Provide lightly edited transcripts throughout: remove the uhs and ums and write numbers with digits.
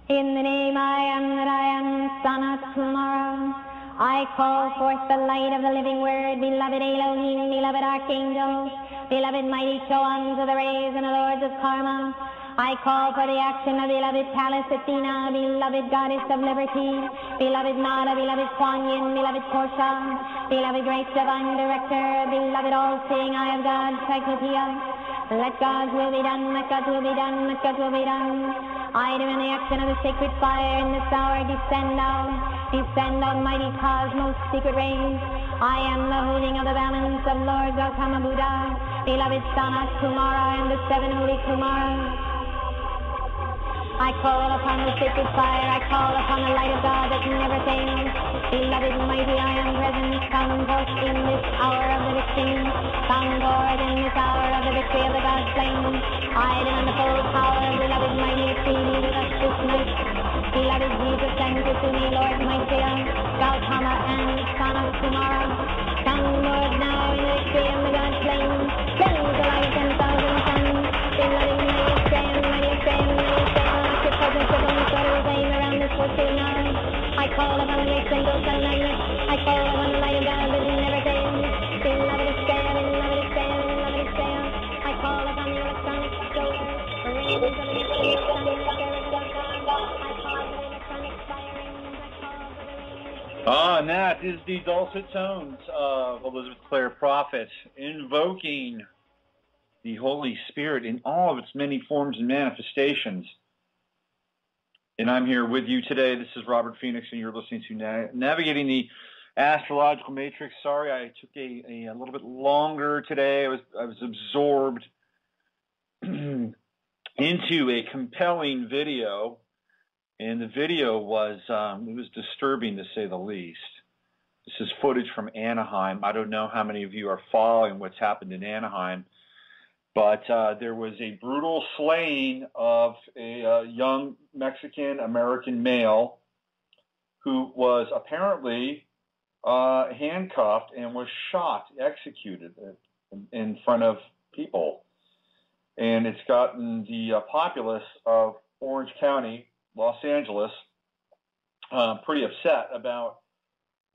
In the name I am that I am, Sanat Kumara, I call forth the light of the living word, beloved Elohim, beloved archangels, beloved mighty Choans of the rays and the lords of karma. I call for the action of beloved Pallas Athena, beloved goddess of liberty, beloved Nada, beloved Kuan Yin, beloved Portia, beloved great divine director, beloved all-seeing eye of God, Cyclopeia. Let God's will be done, let God's will be done, let God's will be done. I do in the action of the sacred fire in this hour, descend out mighty cosmos, secret rays. I am the holding of the balance of Lord Gautama Buddha, beloved Sanat Kumara and the seven holy Kumaras. I call upon the sacred fire, I call upon the light of God that never fails. Beloved mighty, I am present, come forth in this hour of the victory, come forth in this hour of the victory of the God slain. I demand the full power of beloved mighty, be with us this night. Beloved Jesus, send to me, Lord Maitreya, Gautama and Sanat Kumara. Come Lord now in the victory of the God slain. Send the light 10,000 suns, beloved mighty, stand, mighty, stand, mighty, stand. Presence of only sort of aim around this fortune now. I call upon the great symbols and magnets. I call upon the light of God that never fails. Beloved is fair, beloved is fair, beloved is fair. I call upon the electronic solar rings of the electronic service of God. I call for the electronic fire rings. I call for the rings. And that is the dulcet tones of Elizabeth Clare Prophet, invoking the Holy Spirit in all of its many forms and manifestations. And I'm here with you today. This is Robert Phoenix, and you're listening to Navigating the Astrological Matrix. Sorry, I took a little bit longer today. I was absorbed into a compelling video, and the video was it was disturbing to say the least. This is footage from Anaheim. I don't know how many of you are following what's happened in Anaheim, but there was a brutal slaying of a young Mexican-American male who was apparently handcuffed and was shot, executed in front of people. And it's gotten the populace of Orange County, Los Angeles, pretty upset about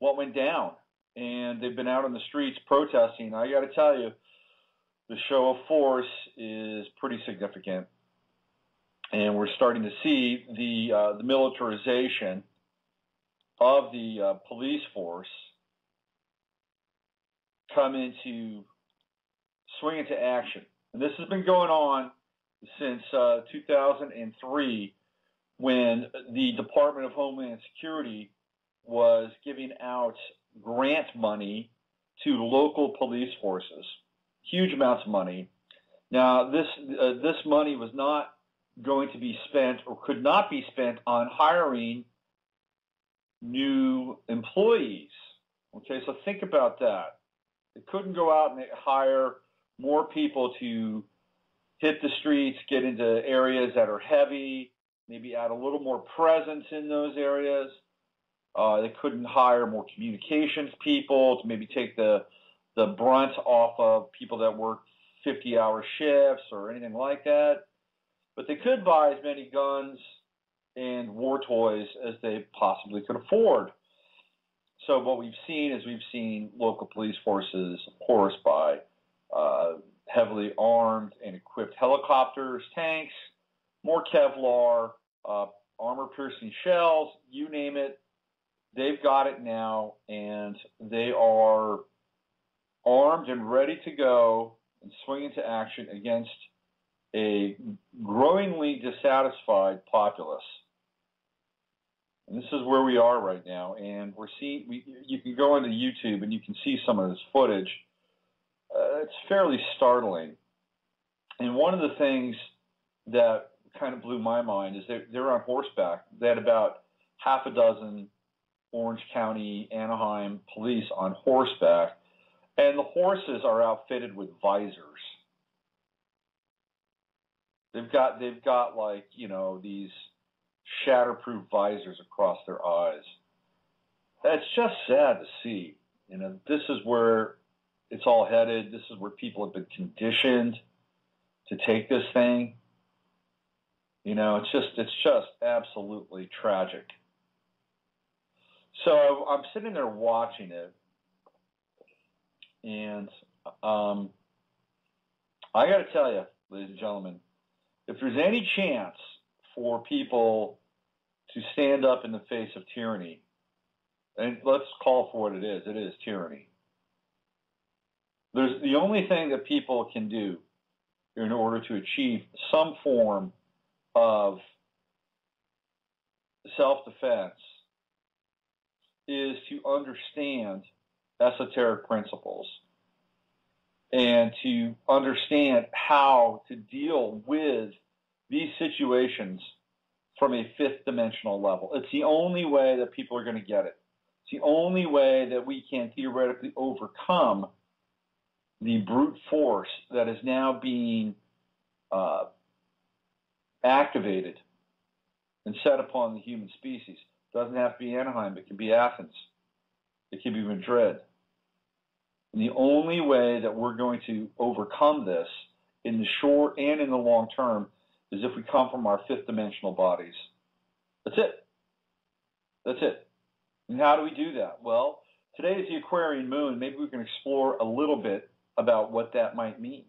what went down. And they've been out on the streets protesting. I got to tell you, the show of force is pretty significant, and we're starting to see the militarization of the police force swing into action. And this has been going on since 2003, when the Department of Homeland Security was giving out grant money to local police forces. Huge amounts of money. Now, this money was not going to be spent or could not be spent on hiring new employees. Okay, so think about that. They couldn't go out and hire more people to hit the streets, get into areas that are heavy, maybe add a little more presence in those areas. They couldn't hire more communications people to maybe take the brunt off of people that work 50-hour shifts or anything like that. But they could buy as many guns and war toys as they possibly could afford. So what we've seen local police forces, of course, by heavily armed and equipped helicopters, tanks, more Kevlar, armor-piercing shells, you name it. They've got it now, and they are armed and ready to go and swing into action against a growingly dissatisfied populace. And this is where we are right now, and you can go into YouTube and you can see some of this footage. It's fairly startling. And one of the things that kind of blew my mind is they're on horseback. They had about half a dozen Orange County, Anaheim police on horseback, and the horses are outfitted with visors. They've got like, these shatterproof visors across their eyes. That's just sad to see. This is where it's all headed. This is where people have been conditioned to take this thing. You know, it's just absolutely tragic. So I'm sitting there watching it, and I got to tell you, ladies and gentlemen, if there's any chance for people to stand up in the face of tyranny, and let's call for what it is tyranny. There's the only thing that people can do in order to achieve some form of self-defense is to understand esoteric principles and to understand how to deal with these situations from a fifth dimensional level. It's the only way that people are going to get it. It's the only way that we can theoretically overcome the brute force that is now being activated and set upon the human species. It doesn't have to be Anaheim. It can be Athens. It can be Madrid. And the only way that we're going to overcome this in the short and in the long term is if we come from our fifth dimensional bodies. That's it. That's it. And how do we do that? Well, today is the Aquarian moon. Maybe we can explore a little bit about what that might mean.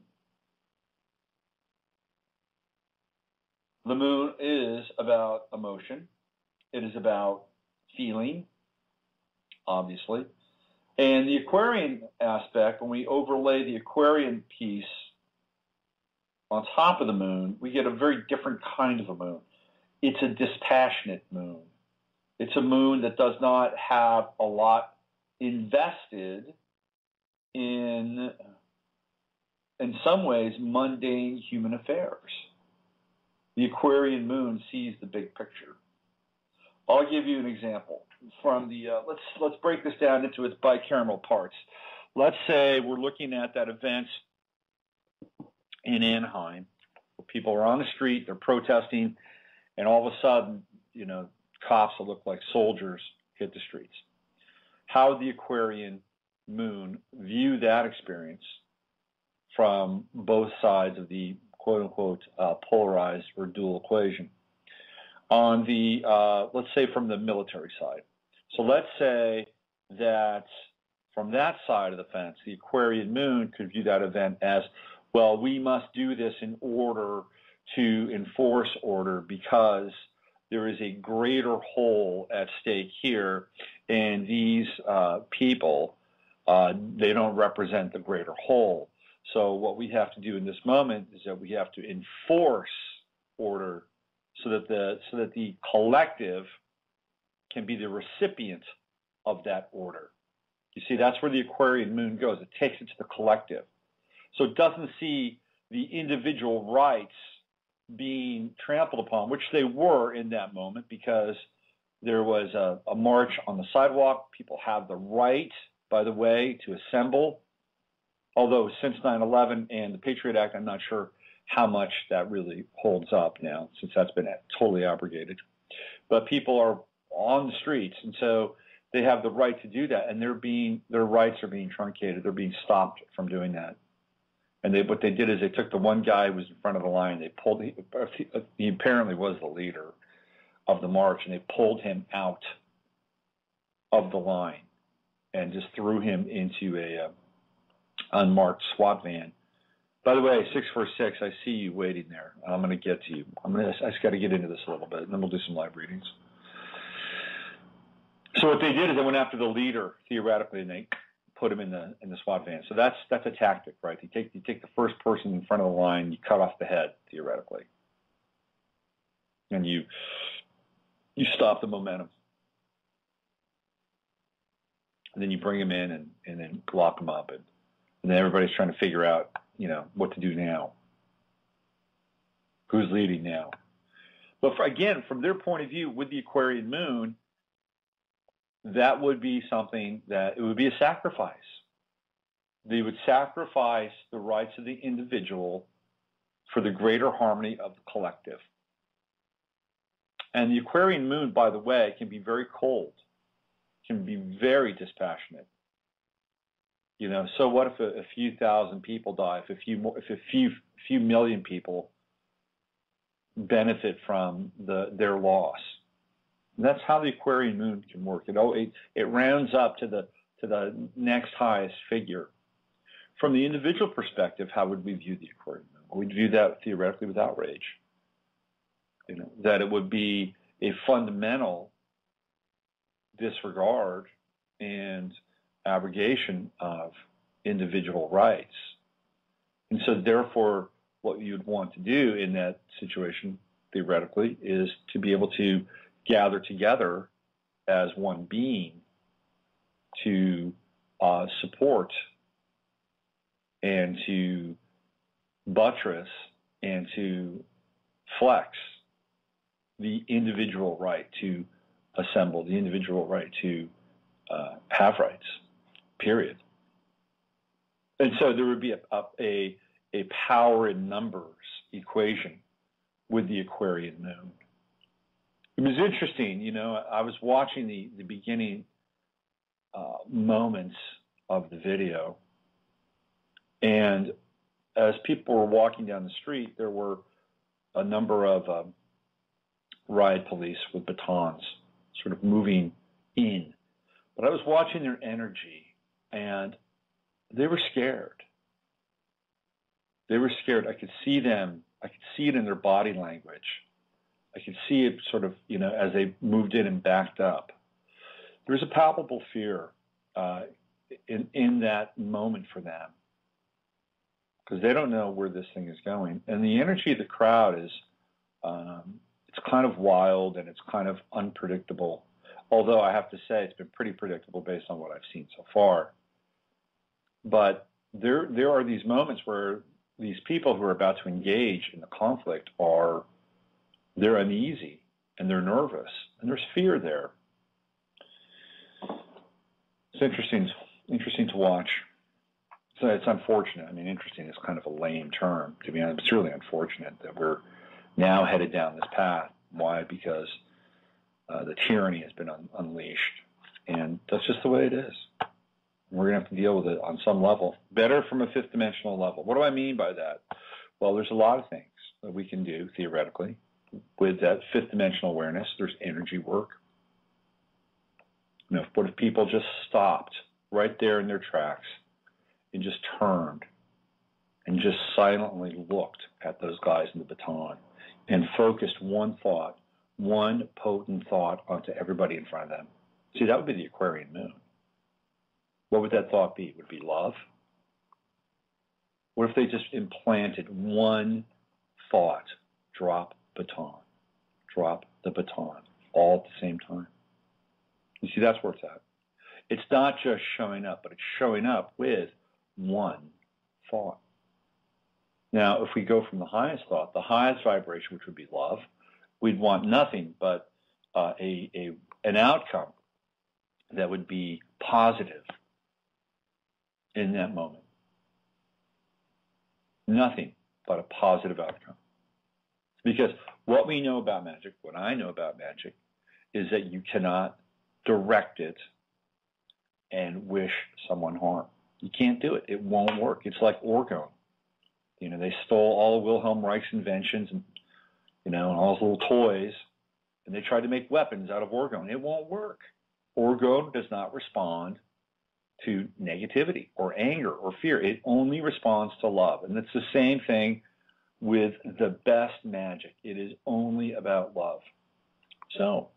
The moon is about emotion. It is about feeling, obviously. And the Aquarian aspect, when we overlay the Aquarian piece on top of the moon, we get a very different kind of a moon. It's a dispassionate moon. It's a moon that does not have a lot invested in some ways, mundane human affairs. The Aquarian moon sees the big picture. I'll give you an example from the. Let's break this down into its bicameral parts. Let's say we're looking at that event in Anaheim, where people are on the street, they're protesting, and all of a sudden, you know, cops that look like soldiers hit the streets. How would the Aquarian moon view that experience from both sides of the quote-unquote polarized or dual equation? On the, let's say from the military side. So let's say that from that side of the fence, the Aquarian moon could view that event as, well, we must do this in order to enforce order because there is a greater whole at stake here, and these people, they don't represent the greater whole. So what we have to do in this moment is that we have to enforce order so that the collective can be the recipient of that order. You see, that's where the Aquarian moon goes. It takes it to the collective. So it doesn't see the individual rights being trampled upon, which they were in that moment because there was a march on the sidewalk. People have the right, by the way, to assemble. Although since 9/11 and the Patriot Act, I'm not sure how much that really holds up now, since that's been totally abrogated. But people are on the streets, and so they have the right to do that, and their rights are being truncated. They're being stopped from doing that. And what they did is they took the one guy who was in front of the line. They pulled. He apparently was the leader of the march, and they pulled him out of the line and just threw him into a unmarked SWAT van. By the way, 646, I see you waiting there. I'm going to get to you. I just got to get into this a little bit, and then we'll do some live readings. So what they did is they went after the leader, theoretically, and they put him in the SWAT van. So that's a tactic, right? You take the first person in front of the line, you cut off the head, theoretically, and you stop the momentum. And then you bring him in and then lock him up, and then everybody's trying to figure out, you know, what to do now. Who's leading now? But again, from their point of view, with the Aquarian moon, that would be something that it would be a sacrifice. They would sacrifice the rights of the individual for the greater harmony of the collective. And the Aquarian moon, by the way, can be very cold, can be very dispassionate. You know, so what if a few thousand people die? If a few million people benefit from their loss. And that's how the Aquarian moon can work. It rounds up to the next highest figure. From the individual perspective, how would we view the Aquarian moon? We'd view that theoretically with outrage. That it would be a fundamental disregard and abrogation of individual rights. And so therefore, what you'd want to do in that situation, theoretically, is to be able to gather together as one being to support and to buttress and to flex the individual right to assemble, the individual right to have rights, period. And so there would be a power in numbers equation with the Aquarian moon. It was interesting, I was watching the beginning moments of the video, and as people were walking down the street, there were a number of riot police with batons sort of moving in. But I was watching their energy, and they were scared. They were scared. I could see them. I could see it in their body language. I could see it sort of, as they moved in and backed up. There was a palpable fear in that moment for them, because they don't know where this thing is going. And the energy of the crowd is, it's kind of wild and it's kind of unpredictable. Although I have to say it's been pretty predictable based on what I've seen so far. But there are these moments where these people who are about to engage in the conflict they're uneasy and they're nervous and there's fear there. It's interesting to watch. So it's unfortunate. I mean, interesting is kind of a lame term, to be honest. It's really unfortunate that we're now headed down this path. Why? Because the tyranny has been unleashed, and that's just the way it is. We're going to have to deal with it on some level, better from a fifth dimensional level. What do I mean by that? Well, there's a lot of things that we can do theoretically with that fifth dimensional awareness. There's energy work. What if people just stopped right there in their tracks and just turned and just silently looked at those guys in the baton and focused one thought, one potent thought onto everybody in front of them? See, that would be the Aquarian moon. What would that thought be? Would it be love? What if they just implanted one thought? Drop baton. Drop the baton. All at the same time. You see, that's where it's at. It's not just showing up, but it's showing up with one thought. Now, if we go from the highest thought, the highest vibration, which would be love, we'd want nothing but an outcome that would be positive in that moment. Nothing but a positive outcome. Because what we know about magic, what I know about magic, is that you cannot direct it and wish someone harm. You can't do it. It won't work. It's like orgone. They stole all of Wilhelm Reich's inventions and all his little toys, and they tried to make weapons out of orgone. It won't work. Orgone does not respond to negativity or anger or fear. It only responds to love. And it's the same thing with the best magic. It is only about love. So,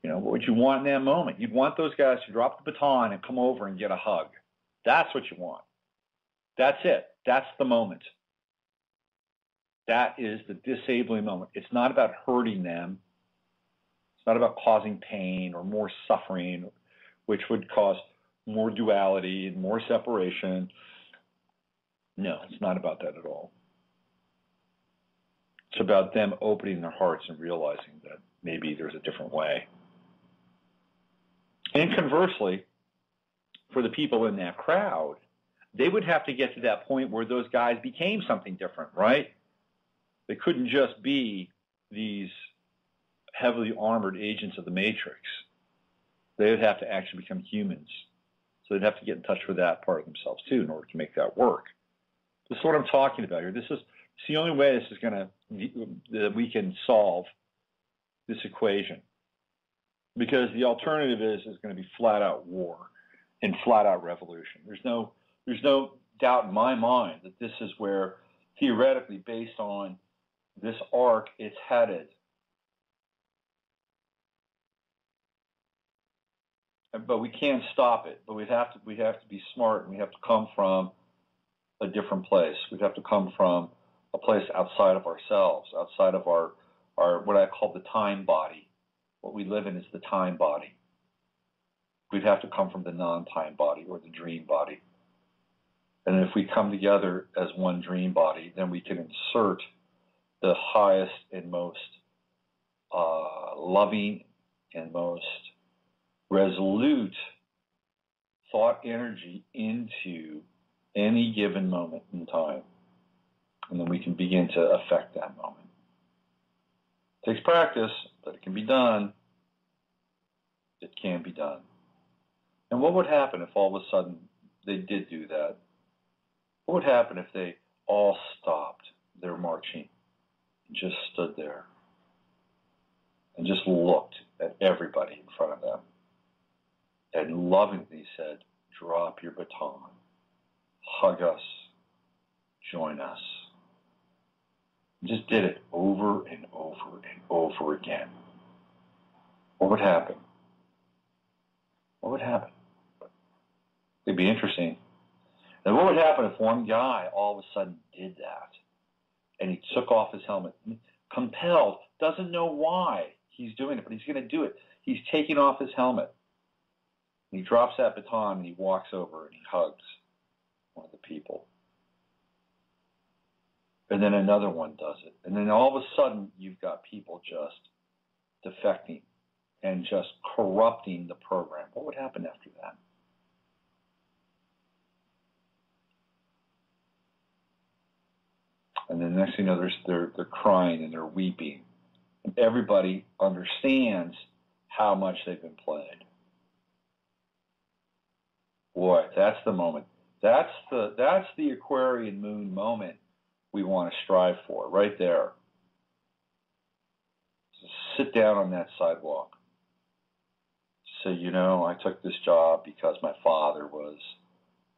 what would you want in that moment? You'd want those guys to drop the baton and come over and get a hug. That's what you want. That's it. That's the moment. That is the disabling moment. It's not about hurting them. It's not about causing pain or more suffering, which would cause more duality and more separation. No, it's not about that at all. It's about them opening their hearts and realizing that maybe there's a different way. And conversely, for the people in that crowd, they would have to get to that point where those guys became something different, right? They couldn't just be these heavily armored agents of the Matrix. They would have to actually become humans. So they'd have to get in touch with that part of themselves too in order to make that work. This is what I'm talking about here. This is It's the only way that we can solve this equation, because the alternative is going to be flat out war and flat out revolution. There's no doubt in my mind that this is where, theoretically, based on this arc, it's headed. But we can't stop it. But we have to be smart, and we have to come from a different place. We have to come from a place outside of ourselves, outside of our what I call the time body. What we live in is the time body. We'd have to come from the non-time body, or the dream body. And if we come together as one dream body, then we can insert the highest and most loving and most resolute thought energy into any given moment in time. And then we can begin to affect that moment. It takes practice, but it can be done. It can be done. And what would happen if all of a sudden they did do that? What would happen if they all stopped their marching and just stood there and just looked at everybody in front of them and lovingly said, drop your baton, hug us, join us? And just did it over and over and over again. What would happen? What would happen? It'd be interesting. And what would happen if one guy all of a sudden did that, and he took off his helmet, compelled, doesn't know why he's doing it, but he's going to do it. He's taking off his helmet. And he drops that baton, and he walks over and he hugs one of the people. And then another one does it. And then all of a sudden, you've got people just defecting and just corrupting the program. What would happen after that? And then the next thing you know, they're crying and they're weeping. And everybody understands how much they've been played. Boy, that's the moment. That's the Aquarian moon moment we want to strive for, right there. So sit down on that sidewalk. Say, I took this job because my father was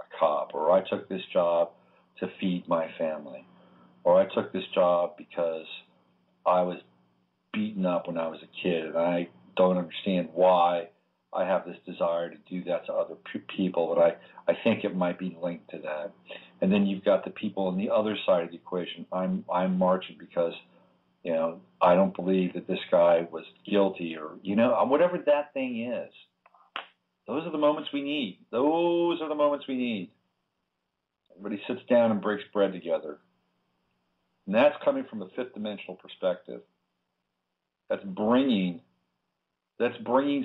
a cop, or I took this job to feed my family, or I took this job because I was beaten up when I was a kid, and I don't understand why I have this desire to do that to other people, but I think it might be linked to that. And then you've got the people on the other side of the equation. I'm marching because, I don't believe that this guy was guilty, or, whatever that thing is. Those are the moments we need. Those are the moments we need. Everybody sits down and breaks bread together. And that's coming from a fifth dimensional perspective. That's bringing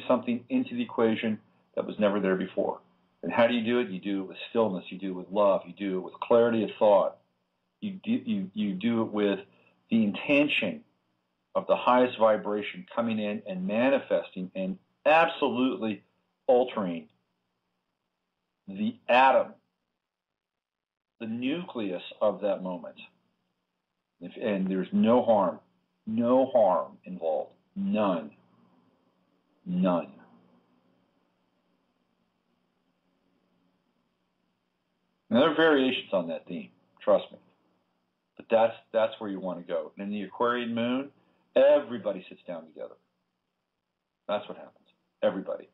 something into the equation that was never there before. And how do you do it? You do it with stillness. You do it with love. You do it with clarity of thought. You do it with the intention of the highest vibration coming in and manifesting and absolutely altering the atom, the nucleus of that moment. And there's no harm involved. None. And there are variations on that theme, trust me. But that's where you want to go. And in the Aquarian moon, everybody sits down together. That's what happens. Everybody.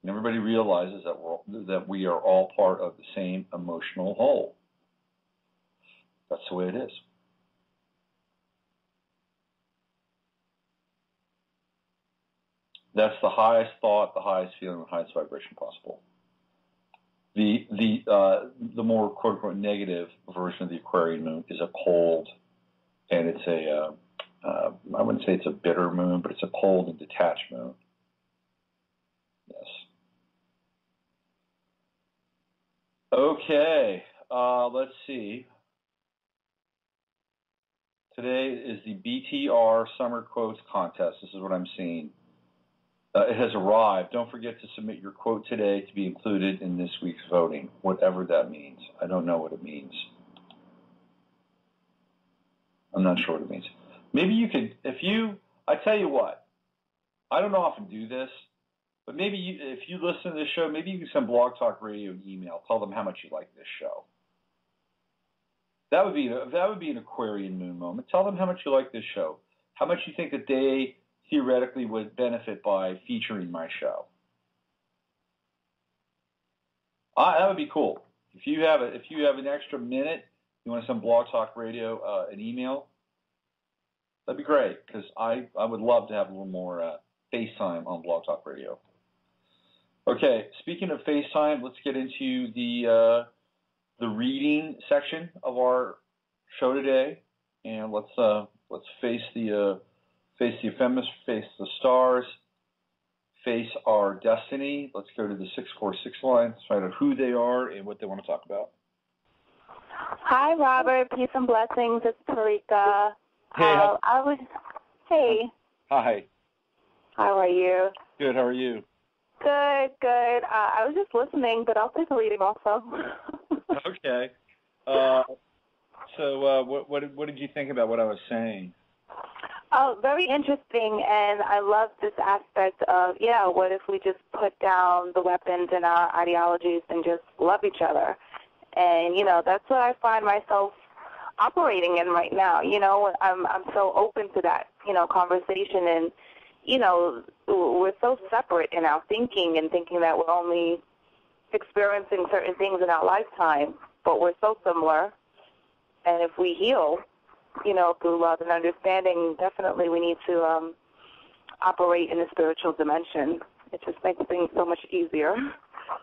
And everybody realizes that we are all part of the same emotional whole. That's the way it is. That's the highest thought, the highest feeling, the highest vibration possible. The more quote unquote negative version of the Aquarian moon is a cold, and it's I wouldn't say it's a bitter moon, but it's a cold and detached moon. Yes. Okay, let's see. Today is the BTR Summer Quotes Contest. This is what I'm seeing. It has arrived. Don't forget to submit your quote today to be included in this week's voting, whatever that means. I don't know what it means. I'm not sure what it means. Maybe you could, I tell you what, I don't often do this, but maybe if you listen to this show, maybe you can send Blog Talk Radio an email. Tell them how much you like this show. That would be an Aquarian moon moment. Tell them how much you like this show. How much you think that they theoretically would benefit by featuring my show. That would be cool. If you have an extra minute, you want to send Blog Talk Radio an email, that'd be great, because I would love to have a little more FaceTime on Blog Talk Radio. Okay, speaking of FaceTime, let's get into the reading section of our show today, and let's face the ephemeris, face the stars, face our destiny. Let's go to the 646 line, find out who they are and what they want to talk about. Hi, Robert. Peace and blessings. It's Tarika. Hey. Hey. Hi. How are you? Good. How are you? Good. I was just listening, but I'll take a reading also. Okay. So what did you think about what I was saying? Oh, very interesting, and I love this aspect of, what if we just put down the weapons and our ideologies and just love each other? And, that's what I find myself operating in right now. I'm so open to that, conversation, and, we're so separate in our thinking and thinking that we're only experiencing certain things in our lifetime, but we're so similar. And if we heal, through love and understanding, definitely we need to operate in a spiritual dimension. It just makes things so much easier.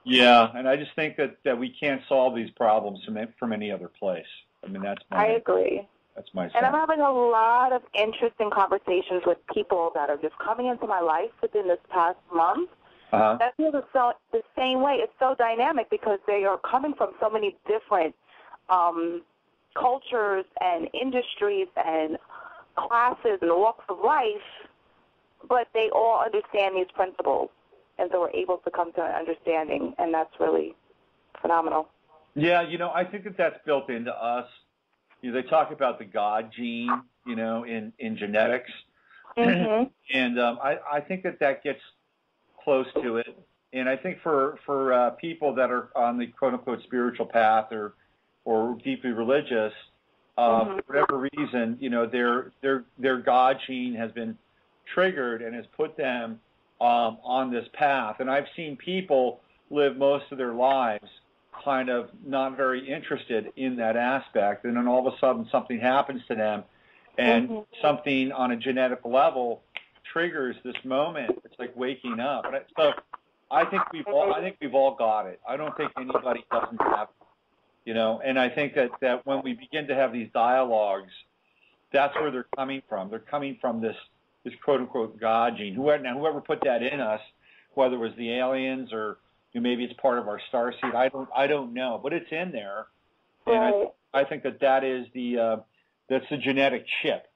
Yeah, and I just think that we can't solve these problems from any other place. I mean, I agree. That's my sense. And I'm having a lot of interesting conversations with people that are just coming into my life within this past month. Uh-huh. That feels the same way. It's so dynamic because they are coming from so many different cultures and industries and classes and walks of life, but they all understand these principles, and so we're able to come to an understanding, and that's really phenomenal. Yeah, I think that's built into us. They talk about the God gene, in genetics, mm-hmm. And I think that gets close to it. And I think for people that are on the quote unquote spiritual path or deeply religious, mm-hmm. for whatever reason, their God gene has been triggered and has put them on this path. And I've seen people live most of their lives kind of not very interested in that aspect, and then all of a sudden something happens to them, and mm-hmm. something on a genetic level triggers this moment. It's like waking up. So I think we've all got it. I don't think anybody doesn't have it. And I think that when we begin to have these dialogues, that's where they're coming from. They're coming from this quote-unquote God gene. Whoever put that in us, whether it was the aliens or maybe it's part of our starseed, I don't know, but it's in there. Right. And I think that is that's the genetic chip,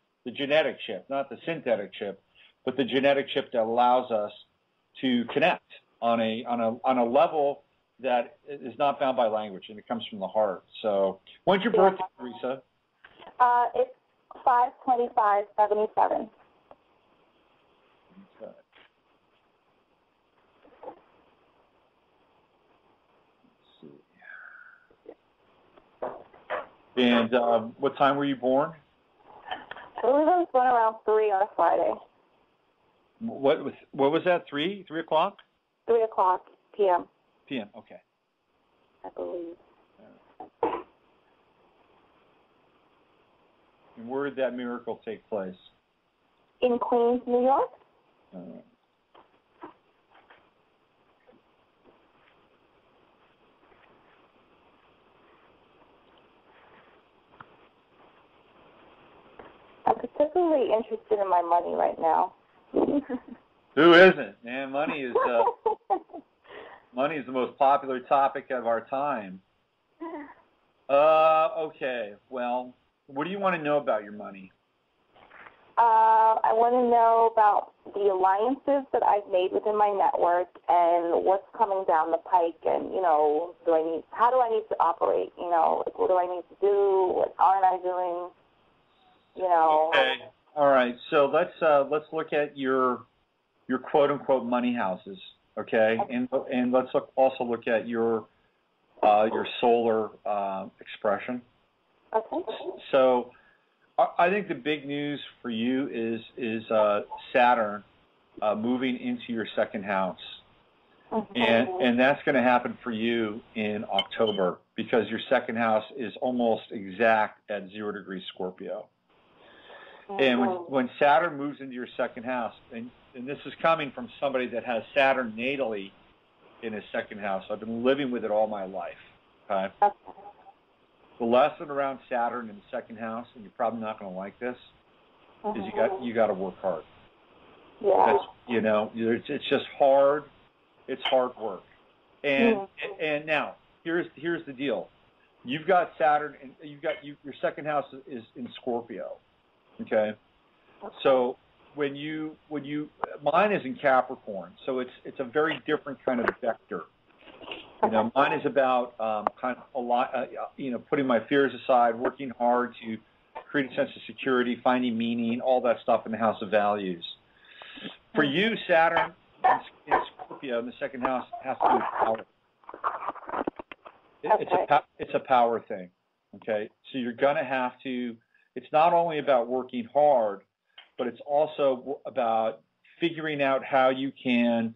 not the synthetic chip, but the genetic chip that allows us to connect on a level that is not bound by language, and it comes from the heart. So, when's your birthday, Teresa? It's 5/25/77. Okay. Let's see. And what time were you born? I believe I was born around 3 on a Friday. What was that? 3 o'clock? 3 o'clock p.m. p.m. Okay. I believe. And where did that miracle take place? In Queens, New York. I'm particularly interested in my money right now. Who isn't, man? Money is the most popular topic of our time. Okay. Well, what do you want to know about your money? I want to know about the alliances that I've made within my network and what's coming down the pike, and how do I need to operate? What do I need to do? What aren't I doing? Okay. All right. So let's look at your quote unquote money houses. Okay. And let's also look at your solar expression. Okay. So I think the big news for you is Saturn moving into your second house. And that's going to happen for you in October because your second house is almost exact at 0 degrees Scorpio. And when Saturn moves into your second house, and this is coming from somebody that has Saturn natally in his second house. I've been living with it all my life. Okay. The lesson around Saturn in the second house, and you're probably not going to like this, is you got to work hard. Yeah. It's just hard. It's hard work. And now here's the deal. You've got Saturn, and your second house is in Scorpio. Okay. So when you mine is in Capricorn, so it's a very different kind of vector. Mine is about kind of a lot, putting my fears aside, working hard to create a sense of security, finding meaning, all that stuff in the house of values. For you, Saturn in Scorpio in the second house has to do with power. It's a power thing. Okay, so you're going to have to. It's not only about working hard, but it's also about figuring out how you can,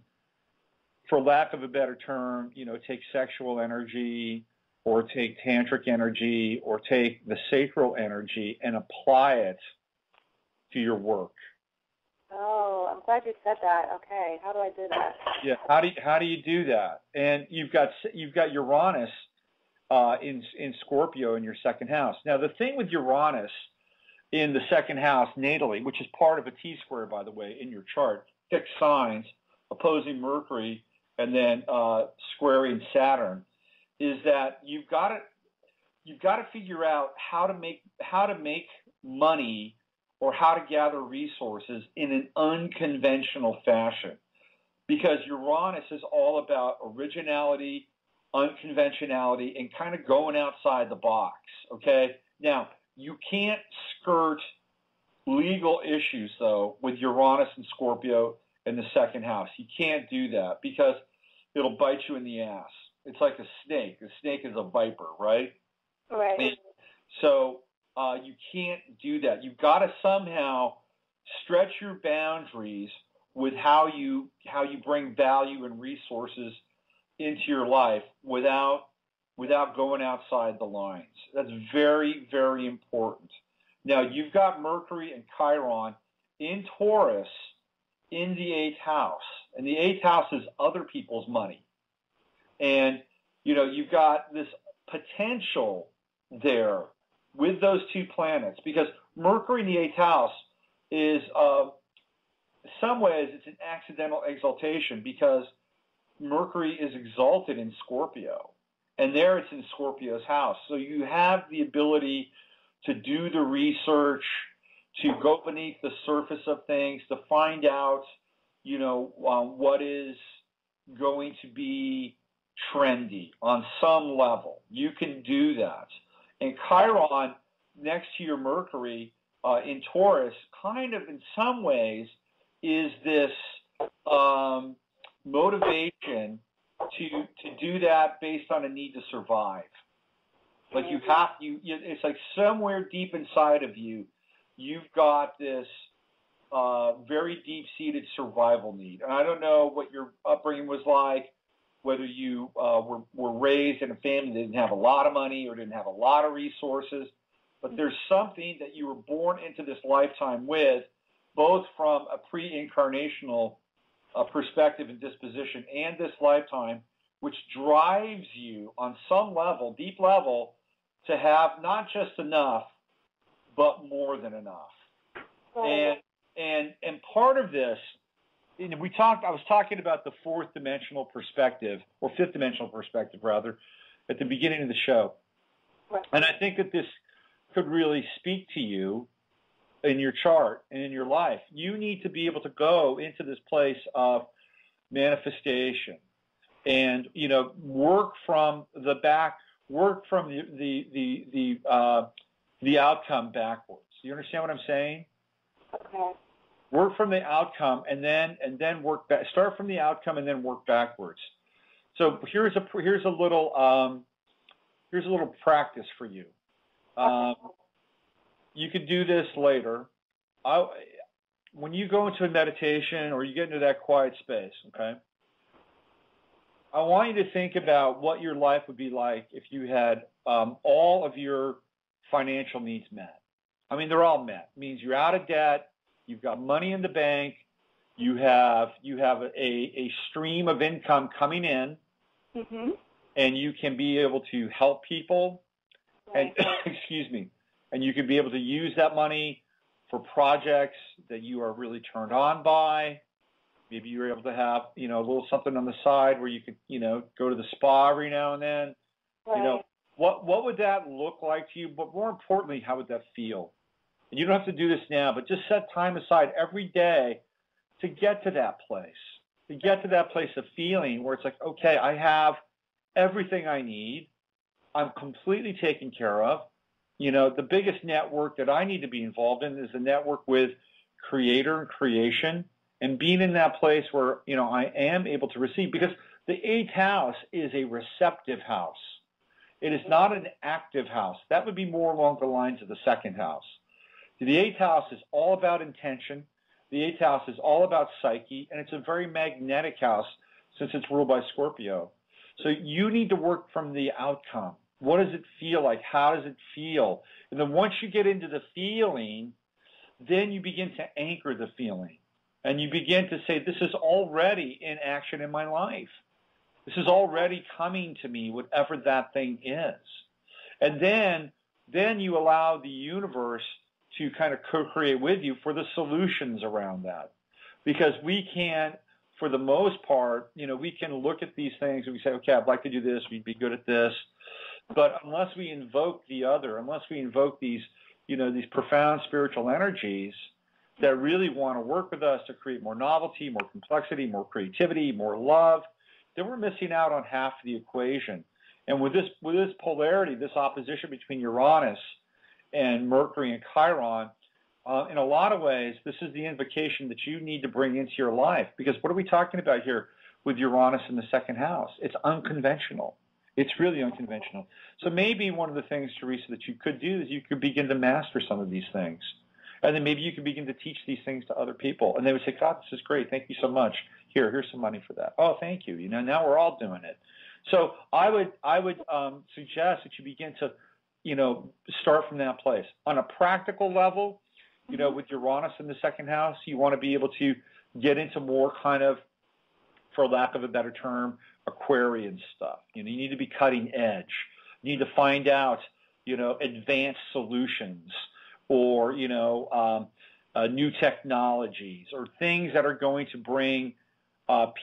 for lack of a better term, take sexual energy or take tantric energy or take the sacral energy and apply it to your work. Oh, I'm glad you said that. Okay, how do I do that? Yeah, how do you do that? And you've got Uranus in Scorpio in your second house. Now, the thing with Uranus in the second house natally, which is part of a T-square, by the way, in your chart, fixed signs opposing Mercury and then squaring Saturn, is that you've got to figure out how to make money or how to gather resources in an unconventional fashion, because Uranus is all about originality, unconventionality, and kind of going outside the box. Okay, now you can't skirt legal issues though with Uranus and Scorpio in the second house. You can't do that because it'll bite you in the ass. It's like a snake. A snake is a viper, right? Right. And so you can't do that. You've got to somehow stretch your boundaries with how you bring value and resources into your life without going outside the lines. That's very, very important. Now, you've got Mercury and Chiron in Taurus in the 8th house. And the 8th house is other people's money. And, you've got this potential there with those two planets, because Mercury in the 8th house is, in some ways, it's an accidental exaltation because Mercury is exalted in Scorpio. And there it's in Scorpio's house. So you have the ability to do the research, to go beneath the surface of things, to find out, what is going to be trendy on some level. You can do that. And Chiron, next to your Mercury in Taurus, kind of in some ways is this motivation to do that based on a need to survive. Like it's like somewhere deep inside of you, you've got this very deep-seated survival need. And I don't know what your upbringing was like, whether you were raised in a family that didn't have a lot of money or didn't have a lot of resources, but there's something that you were born into this lifetime with, both from a pre-incarnational perspective and disposition and this lifetime, which drives you on some level, deep level, to have not just enough, but more than enough. Right. And part of this, I was talking about the fourth dimensional perspective, or fifth dimensional perspective rather, at the beginning of the show. Right. And I think that this could really speak to you in your chart and in your life. You need to be able to go into this place of manifestation and, work from the back, work from the outcome backwards. Do you understand what I'm saying? Okay. Work from the outcome and then work back. Start from the outcome and then work backwards. So here's a little practice for you. You could do this later. When you go into a meditation or you get into that quiet space, okay, I want you to think about what your life would be like if you had all of your financial needs met. I mean, they're all met. It means you're out of debt, you've got money in the bank, you have a stream of income coming in, and you can be able to help people, and excuse me, and you can be able to use that money for projects that you are really turned on by. Maybe you're able to have, a little something on the side where you could, go to the spa every now and then. Right. What would that look like to you? But more importantly, how would that feel? And you don't have to do this now, but just set time aside every day to get to that place of feeling where it's like, okay, I have everything I need. I'm completely taken care of. The biggest network that I need to be involved in is the network with creator and creation, and being in that place where, I am able to receive, because the 8th house is a receptive house. It is not an active house. That would be more along the lines of the 2nd house. The 8th house is all about intention. The 8th house is all about psyche, and it's a very magnetic house since it's ruled by Scorpio. So you need to work from the outcome. What does it feel like? How does it feel? And then once you get into the feeling, then you begin to anchor the feeling. And you begin to say, this is already in action in my life. This is already coming to me, whatever that thing is. And then you allow the universe to kind of co-create with you for the solutions around that. Because we can't, for the most part, we can look at these things and we say, okay, I'd like to do this, we'd be good at this. But unless we invoke the other, unless we invoke these profound spiritual energies that really want to work with us to create more novelty, more complexity, more creativity, more love, then we're missing out on half the equation. And with this polarity, this opposition between Uranus and Mercury and Chiron, in a lot of ways, this is the invocation that you need to bring into your life. Because what are we talking about here with Uranus in the 2nd house? It's unconventional. It's really unconventional. So maybe one of the things, Teresa, that you could do is you could begin to master some of these things. And then maybe you could begin to teach these things to other people. And they would say, God, this is great. Thank you so much. Here's some money for that. Oh, thank you. Now we're all doing it. So I would suggest that you begin to, start from that place. On a practical level, with Uranus in the 2nd house, you want to be able to get into more kind of, for lack of a better term, Aquarian stuff. You need to be cutting edge. You need to find out, advanced solutions or, new technologies or things that are going to bring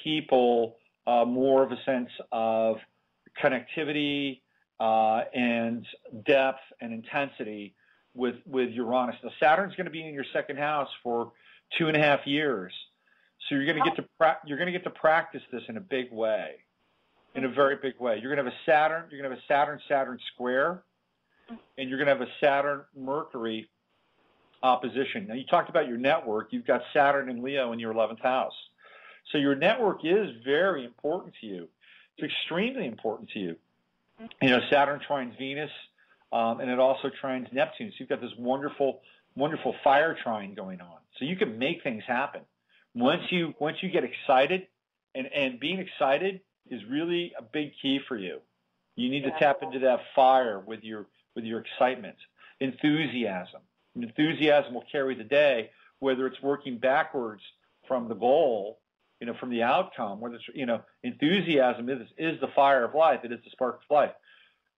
people more of a sense of connectivity and depth and intensity with Uranus. Now, Saturn's going to be in your 2nd house for 2.5 years. So you're going to get to practice this in a big way, in a very big way. You're going to have a Saturn square, and you're going to have a Saturn-Mercury opposition. Now, you talked about your network. You've got Saturn and Leo in your 11th house. So your network is very important to you. It's extremely important to you. Saturn trines Venus, and it also trines Neptune. So you've got this wonderful, wonderful fire trine going on. So you can make things happen. Once you get excited, and being excited is really a big key for you. You need to tap into that fire with your excitement, enthusiasm. And enthusiasm will carry the day, whether it's working backwards from the goal, from the outcome. Whether it's enthusiasm is the fire of life. It is the spark of life.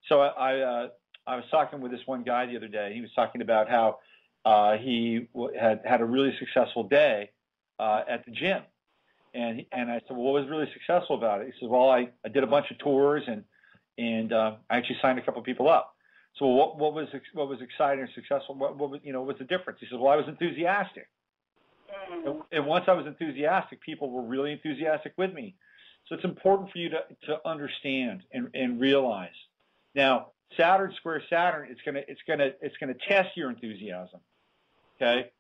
So I was talking with this one guy the other day. He was talking about how he had a really successful day at the gym. And I said, well, what was really successful about it? He said, well, I did a bunch of tours and I actually signed a couple of people up. So what was exciting or successful? What was the difference? He said, well, I was enthusiastic. And once I was enthusiastic, people were really enthusiastic with me. So it's important for you to understand and realize. Now, Saturn square Saturn, it's gonna test your enthusiasm. Okay,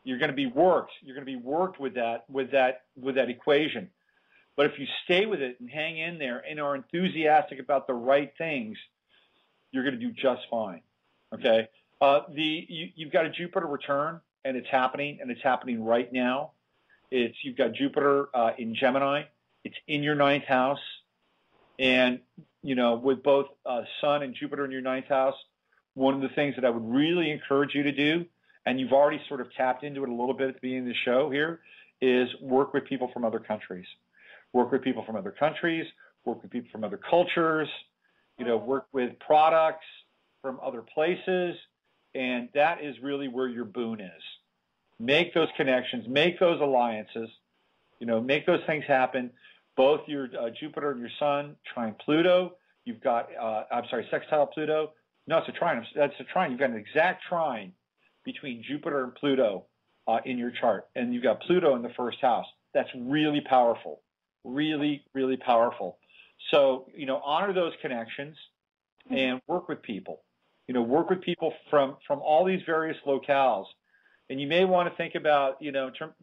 you're going to be worked. You're going to be worked with that equation. But if you stay with it and hang in there and are enthusiastic about the right things, you're going to do just fine. Okay, you've got a Jupiter return, and it's happening right now. You've got Jupiter in Gemini. It's in your 9th house, and with both Sun and Jupiter in your 9th house, one of the things that I would really encourage you to do, and you've already sort of tapped into it a little bit at the beginning of the show here, is work with people from other countries. Work with people from other countries. Work with people from other cultures. Work with products from other places, and that is really where your boon is. Make those connections. Make those alliances. Make those things happen. Both your Jupiter and your Sun trine Pluto. You've got, sextile Pluto. No, it's a trine. That's a trine. You've got an exact trine between Jupiter and Pluto in your chart, and you've got Pluto in the 1st house. That's really powerful. Really, really powerful. So, honor those connections and work with people. Work with people from all these various locales. And you may want to think about,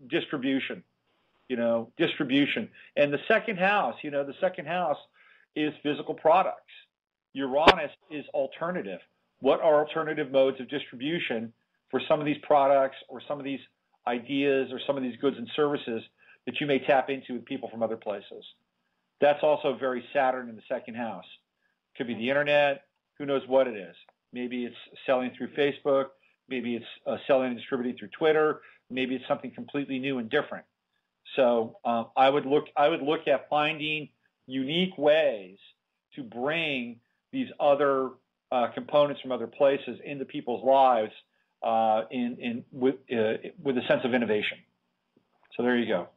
distribution. Distribution. And the 2nd house, the 2nd house is physical products. Uranus is alternative. What are alternative modes of distribution for some of these products or some of these ideas or some of these goods and services that you may tap into with people from other places? That's also very Saturn in the 2nd house. Could be the internet. Who knows what it is? Maybe it's selling through Facebook. Maybe it's selling and distributing through Twitter. Maybe it's something completely new and different. So I would look at finding unique ways to bring these other components from other places into people's lives with a sense of innovation. So there you go.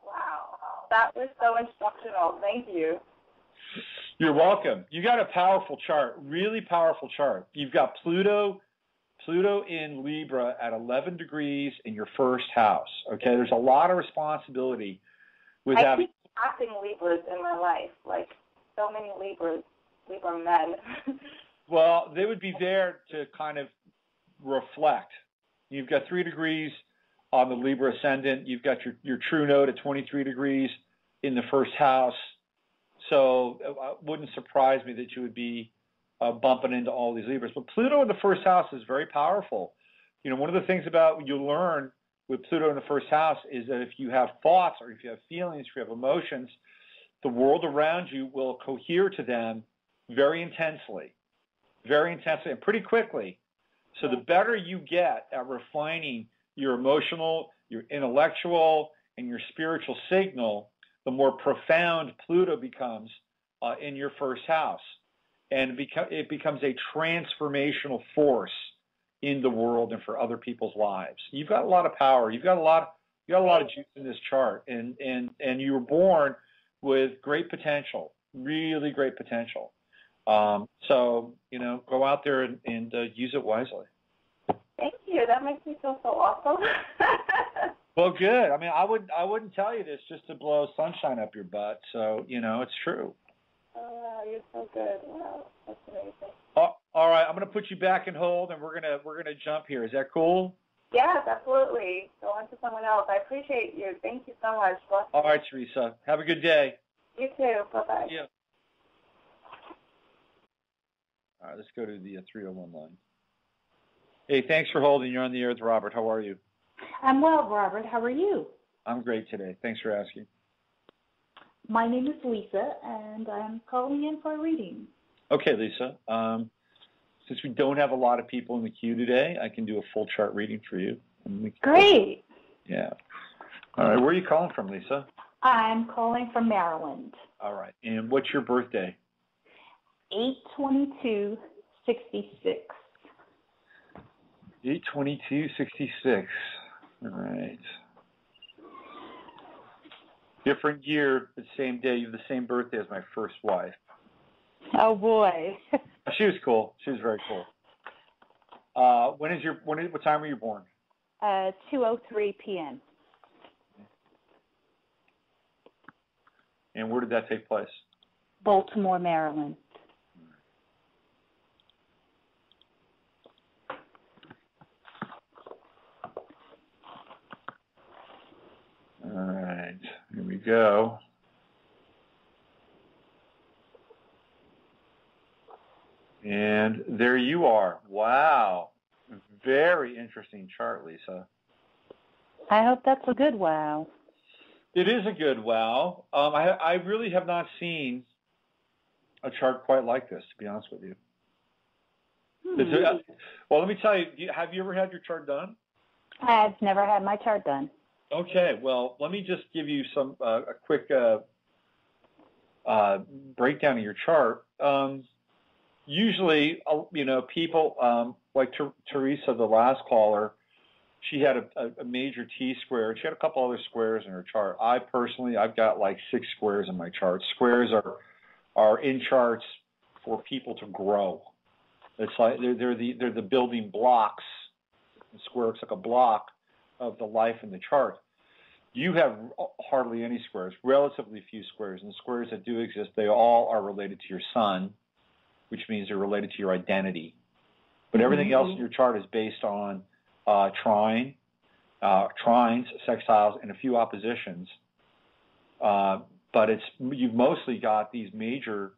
Wow, that was so instructional. Thank you. You're welcome. You got a powerful chart, really powerful chart. You've got Pluto in Libra at 11 degrees in your 1st house. Okay, there's a lot of responsibility with having. I keep passing Libras in my life, like so many Libra men. Well, they would be there to kind of reflect. You've got 3 degrees on the Libra ascendant. You've got your true node at 23 degrees in the 1st house. So it wouldn't surprise me that you would be bumping into all these Libras. But Pluto in the 1st house is very powerful. One of the things about you'll learn with Pluto in the 1st house is that if you have thoughts or if you have feelings, if you have emotions, the world around you will cohere to them very intensely and pretty quickly. So the better you get at refining your emotional, your intellectual, and your spiritual signal, the more profound Pluto becomes in your 1st house. And it becomes a transformational force in the world and for other people's lives. You've got a lot of power. You've got a lot of juice in this chart. And you were born with great potential, really great potential. So, go out there and use it wisely. Thank you. That makes me feel so awesome. Well, good. I mean, I wouldn't tell you this just to blow sunshine up your butt. So, it's true. Oh, wow, you're so good. Wow, that's amazing. All right, I'm going to put you back in hold, and we're gonna jump here. Is that cool? Yes, absolutely. Go on to someone else. I appreciate you. Thank you so much. All right, Teresa. Have a good day. You too. Bye-bye. Yeah. All right, let's go to the 301 line. Hey, thanks for holding. You're on the air with Robert. How are you? I'm well, Robert. How are you? I'm great today. Thanks for asking. My name is Lisa, and I'm calling in for a reading. Okay, Lisa. Since we don't have a lot of people in the queue today, I can do a full chart reading for you. Great. Yeah. All right. Where are you calling from, Lisa? I'm calling from Maryland. All right. And what's your birthday? 8/22/66. 8/22/66. All right. Different year, but same day. You have the same birthday as my first wife. Oh boy. She was cool. She was very cool. What time were you born? 2:03 p.m. And where did that take place? Baltimore, Maryland. go. And there you are. Wow. Very interesting chart, Lisa. I hope that's a good wow. It is a good wow. I really have not seen a chart quite like this, to be honest with you. Well, let me tell you, have you ever had your chart done? I've never had my chart done. Okay, well, let me just give you some a quick breakdown of your chart. Usually, people like Teresa, the last caller, she had a major T-square. She had a couple other squares in her chart. I've got like 6 squares in my chart. Squares are in charts for people to grow. It's like they're the building blocks. The square looks like a block of the life in the chart. You have hardly any squares, relatively few squares, and the squares that do exist, they all are related to your sun, which means they're related to your identity. But everything else in your chart is based on trines, sextiles, and a few oppositions. But you've mostly got these major,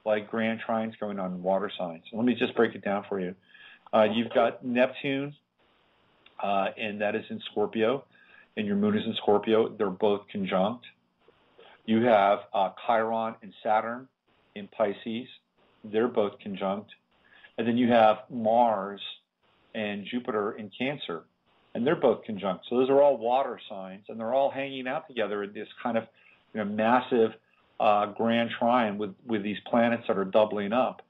like grand trines going on in water signs. So let me just break it down for you. You've got Neptune, and that is in Scorpio, and your moon is in Scorpio. They're both conjunct. You have Chiron and Saturn in Pisces. They're both conjunct. And then you have Mars and Jupiter in Cancer, and they're both conjunct. So those are all water signs, and they're all hanging out together in this kind of massive grand trine with these planets that are doubling up.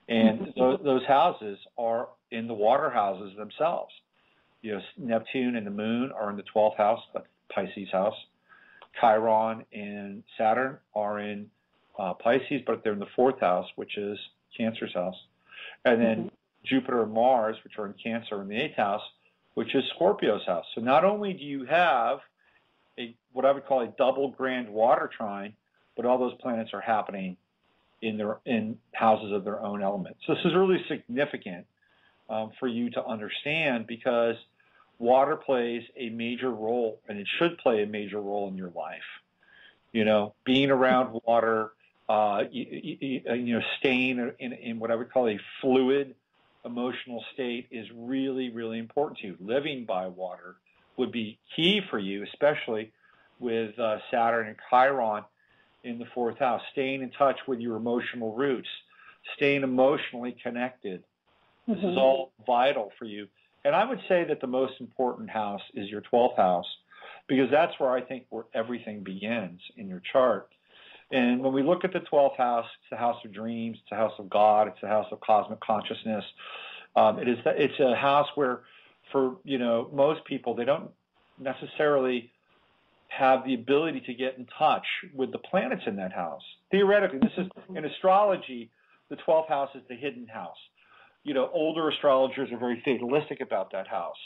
And those houses are in the water houses themselves. Neptune and the moon are in the 12th house, the Pisces house. Chiron and Saturn are in Pisces, but they're in the 4th house, which is Cancer's house. And then Jupiter and Mars, which are in Cancer, in the 8th house, which is Scorpio's house. So not only do you have what I would call a double grand water trine, but all those planets are happening in houses of their own element. So this is really significant for you to understand, because water plays a major role, and it should play a major role in your life. Being around water, staying in what I would call a fluid emotional state is really, really important to you. Living by water would be key for you, especially with Saturn and Chiron in the 4th house. Staying in touch with your emotional roots, staying emotionally connected. This is all vital for you. And I would say that the most important house is your 12th house, because that's where I think everything begins in your chart. And when we look at the 12th house, it's the house of dreams, it's the house of God, it's the house of cosmic consciousness. It's a house where, for most people, they don't necessarily have the ability to get in touch with the planets in that house. Theoretically, this is in astrology, the 12th house is the hidden house. Older astrologers are very fatalistic about that house,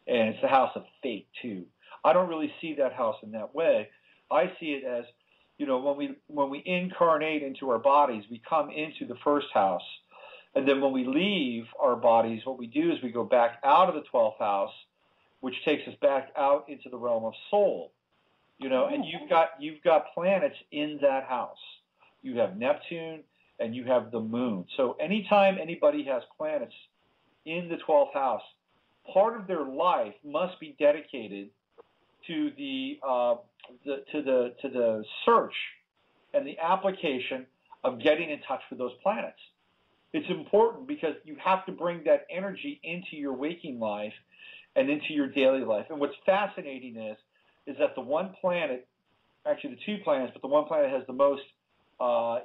and it's the house of fate too. I don't really see that house in that way. I see it as, when we incarnate into our bodies, we come into the 1st house, and then when we leave our bodies, what we do is we go back out of the 12th house, which takes us back out into the realm of soul. And you've got planets in that house. You have Neptune and you have the moon. So anytime anybody has planets in the 12th house, part of their life must be dedicated to the search and the application of getting in touch with those planets. It's important because you have to bring that energy into your waking life and into your daily life. And what's fascinating is that the one planet, actually the 2 planets, but the one planet has the most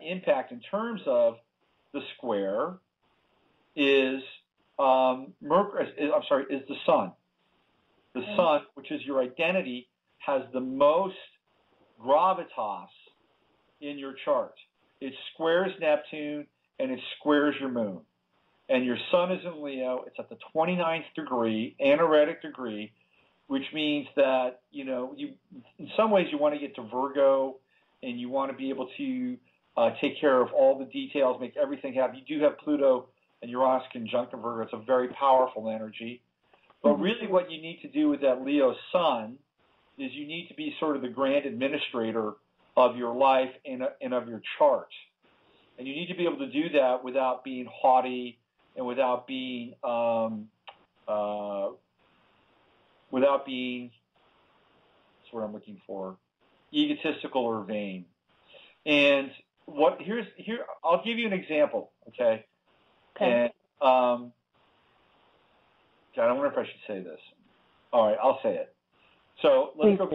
impact in terms of the square is the sun. The sun, which is your identity, has the most gravitas in your chart. It squares Neptune and it squares your moon. And your sun is in Leo. It's at the 29th degree, anaretic degree, which means that, you in some ways you want to get to Virgo and you want to be able to take care of all the details, make everything happen. You do have Pluto and Uranus conjunct in Virgo. It's a very powerful energy. But really what you need to do with that Leo sun is you need to be sort of the grand administrator of your life and of your chart. And you need to be able to do that without being haughty and without being that's what I'm looking for, egotistical or vain. And here I'll give you an example, okay? And God, I wonder if I should say this. All right, I'll say it. So let's go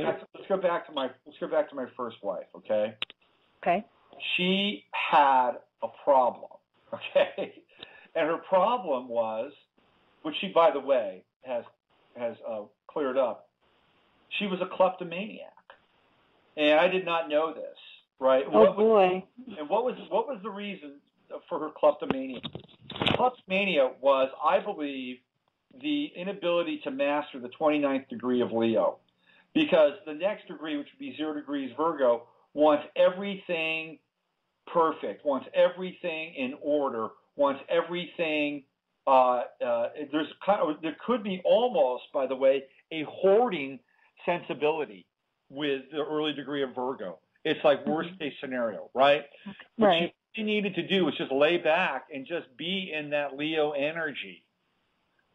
back to my first wife, okay? Okay. She had a problem, okay? And her problem was, which she, by the way, has cleared up. She was a kleptomaniac, and I did not know this, right? Boy! And what was the reason for her kleptomania? Kleptomania was, I believe, the inability to master the 29th degree of Leo, because the next degree, which would be 0 degrees Virgo, wants everything perfect, wants everything in order, wants everything. There could be almost, by the way, a hoarding sensibility with the early degree of Virgo. It's like worst case scenario, right? Right. What she needed to do was just lay back and just be in that Leo energy.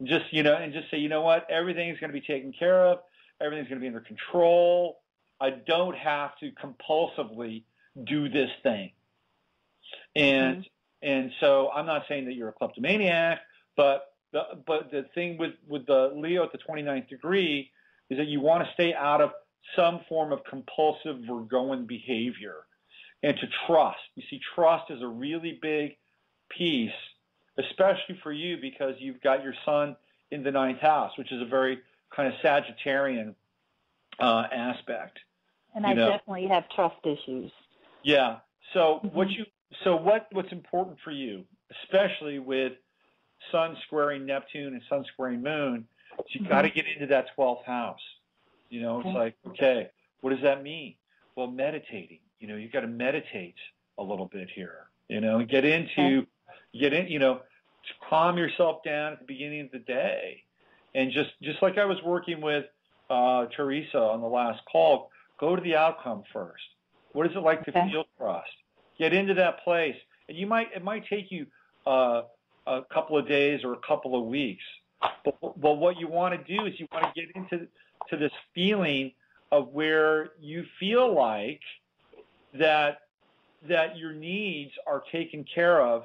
Just say, you know what, everything's going to be taken care of. Everything's going to be under control. I don't have to compulsively do this thing. And so I'm not saying that you're a kleptomaniac, but the thing with the Leo at the 29th degree is that you want to stay out of some form of compulsive Virgoan behavior and to trust. You see, trust is a really big piece, especially for you because you've got your sun in the 9th house, which is a very kind of Sagittarian aspect. And I definitely have trust issues. Yeah. So what's important for you, especially with Sun squaring Neptune and Sun squaring Moon, is you got to get into that 12th house. It's like, okay, what does that mean? Well, meditating. You've got to meditate a little bit here. Get in, to calm yourself down at the beginning of the day, and just like I was working with Teresa on the last call, go to the outcome first. What is it like to feel trust? Get into that place, and it might take you a couple of days or a couple of weeks. But what you want to do is you want to get into this feeling of where you feel like that your needs are taken care of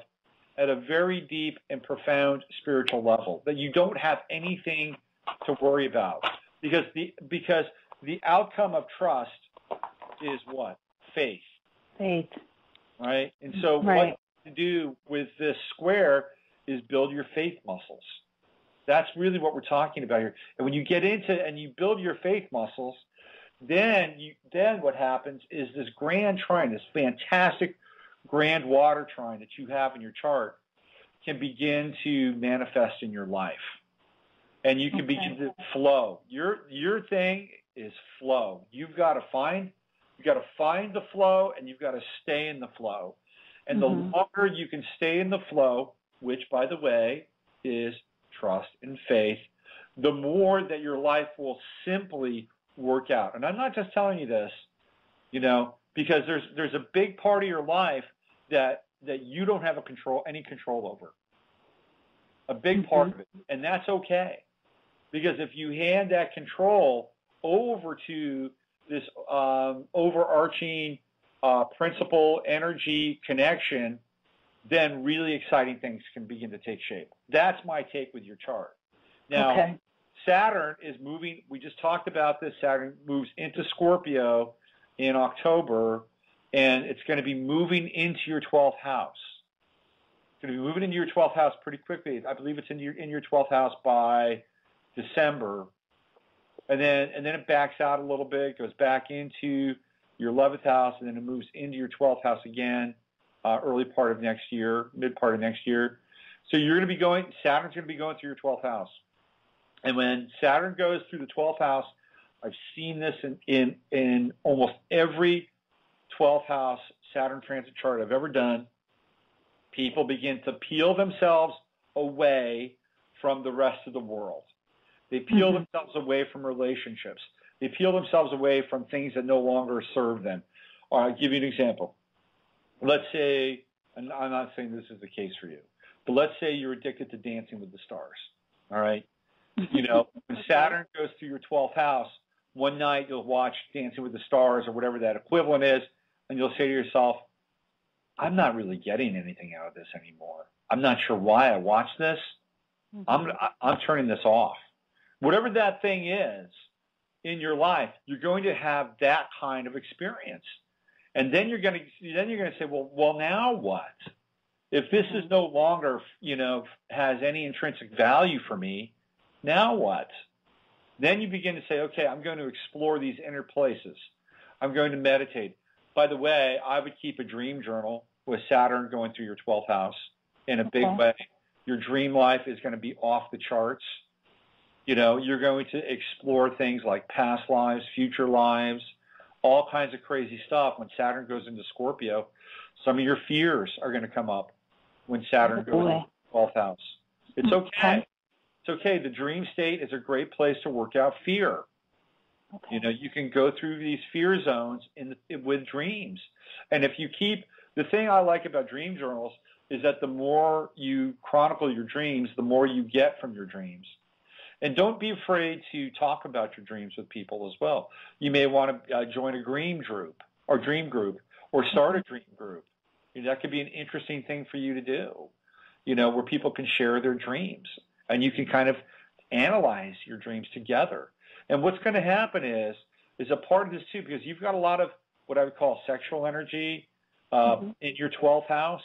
at a very deep and profound spiritual level, that you don't have anything to worry about, because the outcome of trust is what? Faith. Right? And so what you have to do with this square is build your faith muscles. That's really what we're talking about here. And when you get into and you build your faith muscles, then what happens is this grand trine, this fantastic grand water trine that you have in your chart, can begin to manifest in your life. And you can begin to flow. Your thing is flow. You've got to find the flow, and you've got to stay in the flow. And the longer you can stay in the flow, which, by the way, is trust and faith, the more that your life will simply work out. And I'm not just telling you this, because there's a big part of your life that you don't have any control over. A big part of it. And that's okay. Because if you hand that control over to this overarching principle, energy, connection, then really exciting things can begin to take shape. That's my take with your chart. Now, Saturn is moving. We just talked about this. Saturn moves into Scorpio in October, and it's going to be moving into your 12th house. It's going to be moving into your 12th house pretty quickly. I believe it's in your 12th house by December. And then it backs out a little bit, goes back into your 11th house, and then it moves into your 12th house again, early part of next year, mid part of next year. So Saturn's going to be going through your 12th house. And when Saturn goes through the 12th house, I've seen this in almost every 12th house Saturn transit chart I've ever done. People begin to peel themselves away from the rest of the world. They peel themselves away from relationships. They peel themselves away from things that no longer serve them. I'll give you an example. Let's say, and I'm not saying this is the case for you, but let's say you're addicted to Dancing with the Stars, all right? When Saturn goes through your 12th house, one night you'll watch Dancing with the Stars or whatever that equivalent is, and you'll say to yourself, I'm not really getting anything out of this anymore. I'm not sure why I watched this. I'm turning this off. Whatever that thing is in your life, you're going to have that kind of experience. And then you're going to say, well, now what? If this is no longer, has any intrinsic value for me, now what? Then you begin to say, okay, I'm going to explore these inner places. I'm going to meditate. By the way, I would keep a dream journal with Saturn going through your 12th house in a big way. Your dream life is going to be off the charts. You're going to explore things like past lives, future lives, all kinds of crazy stuff. When Saturn goes into Scorpio, some of your fears are going to come up when Saturn goes into the 12th house. It's okay. It's okay. The dream state is a great place to work out fear. Okay. You can go through these fear zones with dreams. And if you the thing I like about dream journals is that the more you chronicle your dreams, the more you get from your dreams. And don't be afraid to talk about your dreams with people as well. You may want to join a dream group or start a dream group. That could be an interesting thing for you to do, where people can share their dreams and you can kind of analyze your dreams together. And what's going to happen is a part of this too, because you've got a lot of what I would call sexual energy in your 12th house.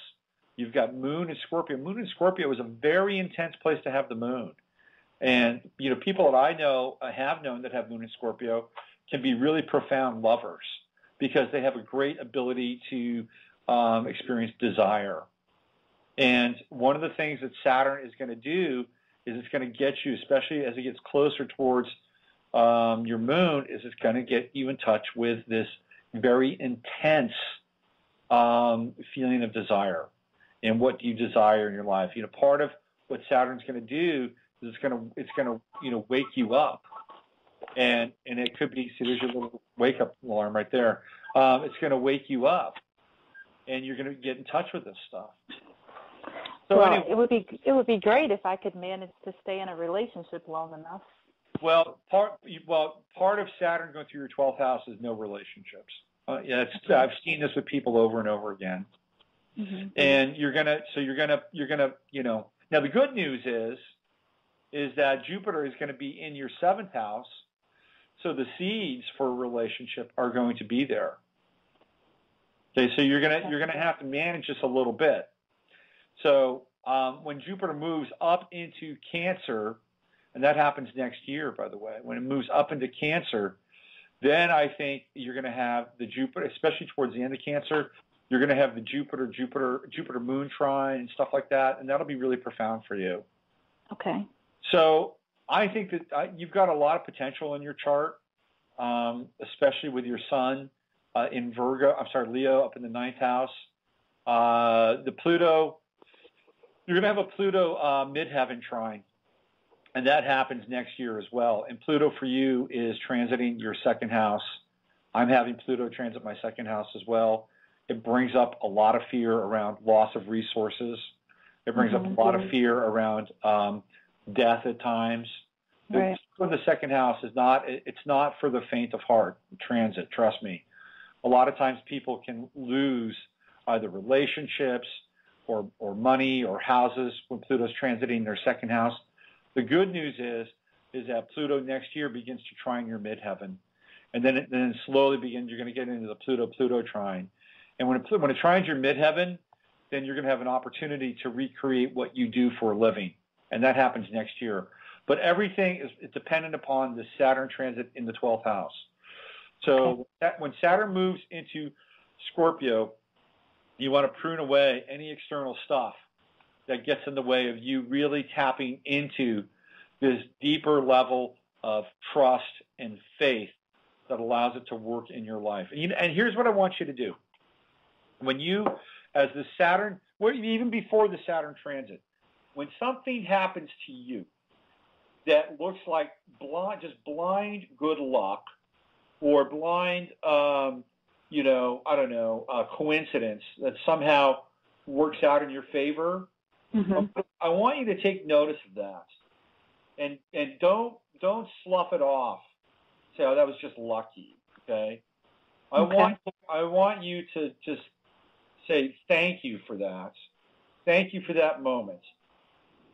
You've got Moon and Scorpio. Moon and Scorpio is a very intense place to have the Moon. And, people that I know, have known that have Moon and Scorpio can be really profound lovers because they have a great ability to experience desire. And one of the things that Saturn is going to do is it's going to get you, especially as it gets closer towards your Moon, is it's going to get you in touch with this very intense feeling of desire. And what do you desire in your life? Part of what Saturn's going to do is it's going to wake you up, and it could be, see, there's your little wake up alarm right there. It's going to wake you up, and you're going to get in touch with this stuff. So anyway, it would be great if I could manage to stay in a relationship long enough. Well, part of Saturn going through your 12th house is no relationships. I've seen this with people over and over again. And you're gonna. Now the good news is that Jupiter is going to be in your 7th house, so the seeds for a relationship are going to be there. Okay, so you're gonna have to manage this a little bit. So when Jupiter moves up into Cancer, and that happens next year, by the way, when it moves up into Cancer, then I think you're going to have the Jupiter, especially towards the end of Cancer, you're going to have the Jupiter Moon trine and stuff like that, and that'll be really profound for you. Okay. So I think that you've got a lot of potential in your chart, especially with your Sun in Leo up in the 9th house. The Pluto, you're going to have a Pluto midheaven trine, and that happens next year as well. And Pluto for you is transiting your 2nd house. I'm having Pluto transit my 2nd house as well. It brings up a lot of fear around loss of resources. It brings up a lot of fear around death at times. Right. The 2nd house it's not for the faint of heart transit, trust me. A lot of times people can lose either relationships or money or houses when Pluto's transiting their 2nd house. The good news is that Pluto next year begins to trine your midheaven. And then slowly you're going to get into the Pluto trine. And when it trines your midheaven, then you're going to have an opportunity to recreate what you do for a living. And that happens next year. But everything is dependent upon the Saturn transit in the 12th house. So when Saturn moves into Scorpio, you want to prune away any external stuff that gets in the way of you really tapping into this deeper level of trust and faith that allows it to work in your life. And here's what I want you to do. When as the Saturn, even before the Saturn transit, when something happens to you that looks like blind good luck, or blind, I don't know, coincidence that somehow works out in your favor. Mm-hmm. I want you to take notice of that, and don't slough it off. Say, oh, that was just lucky. Okay. I want you to just say thank you for that. Thank you for that moment,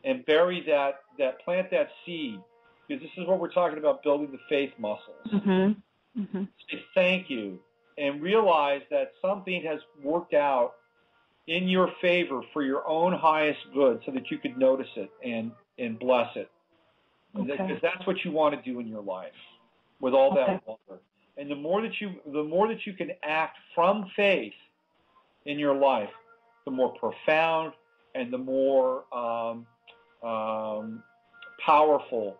and bury that plant that seed, because this is what we're talking about, building the faith muscles. Mm-hmm. Mm-hmm. Say thank you, and realize that something has worked out in your favor for your own highest good, so that you could notice it and bless it. Okay. Because that's what you want to do in your life with all that water. And the more that you can act from faith in your life, the more profound and the more powerful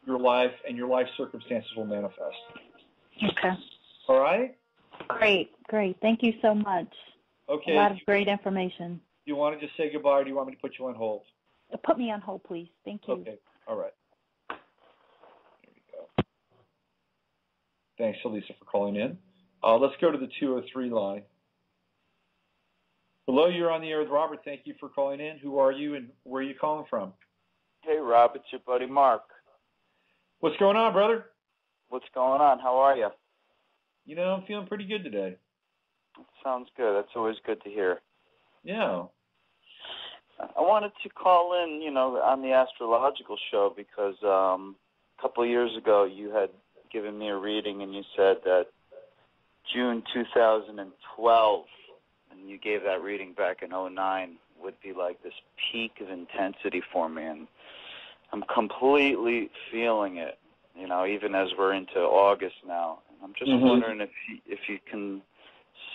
your life and your life circumstances will manifest. Okay. All right? Great. Thank you so much. Okay. A lot of great information. You want to just say goodbye, or do you want me to put you on hold? Put me on hold, please. Thank you. Okay. All right. There we go. Thanks, Elisa, for calling in. Let's go to the 203 line. Hello, you're on the air with Robert. Thank you for calling in. Who are you, and where are you calling from? Hey, Rob, it's your buddy Mark. What's going on, brother? What's going on? How are you? I'm feeling pretty good today. That sounds good. That's always good to hear. Yeah. I wanted to call in, on the Astrological show because a couple of years ago you had given me a reading and you said that June 2012, and you gave that reading back in 2009, would be like this peak of intensity for me, and I'm completely feeling it, even as we're into August now. I'm just wondering if you can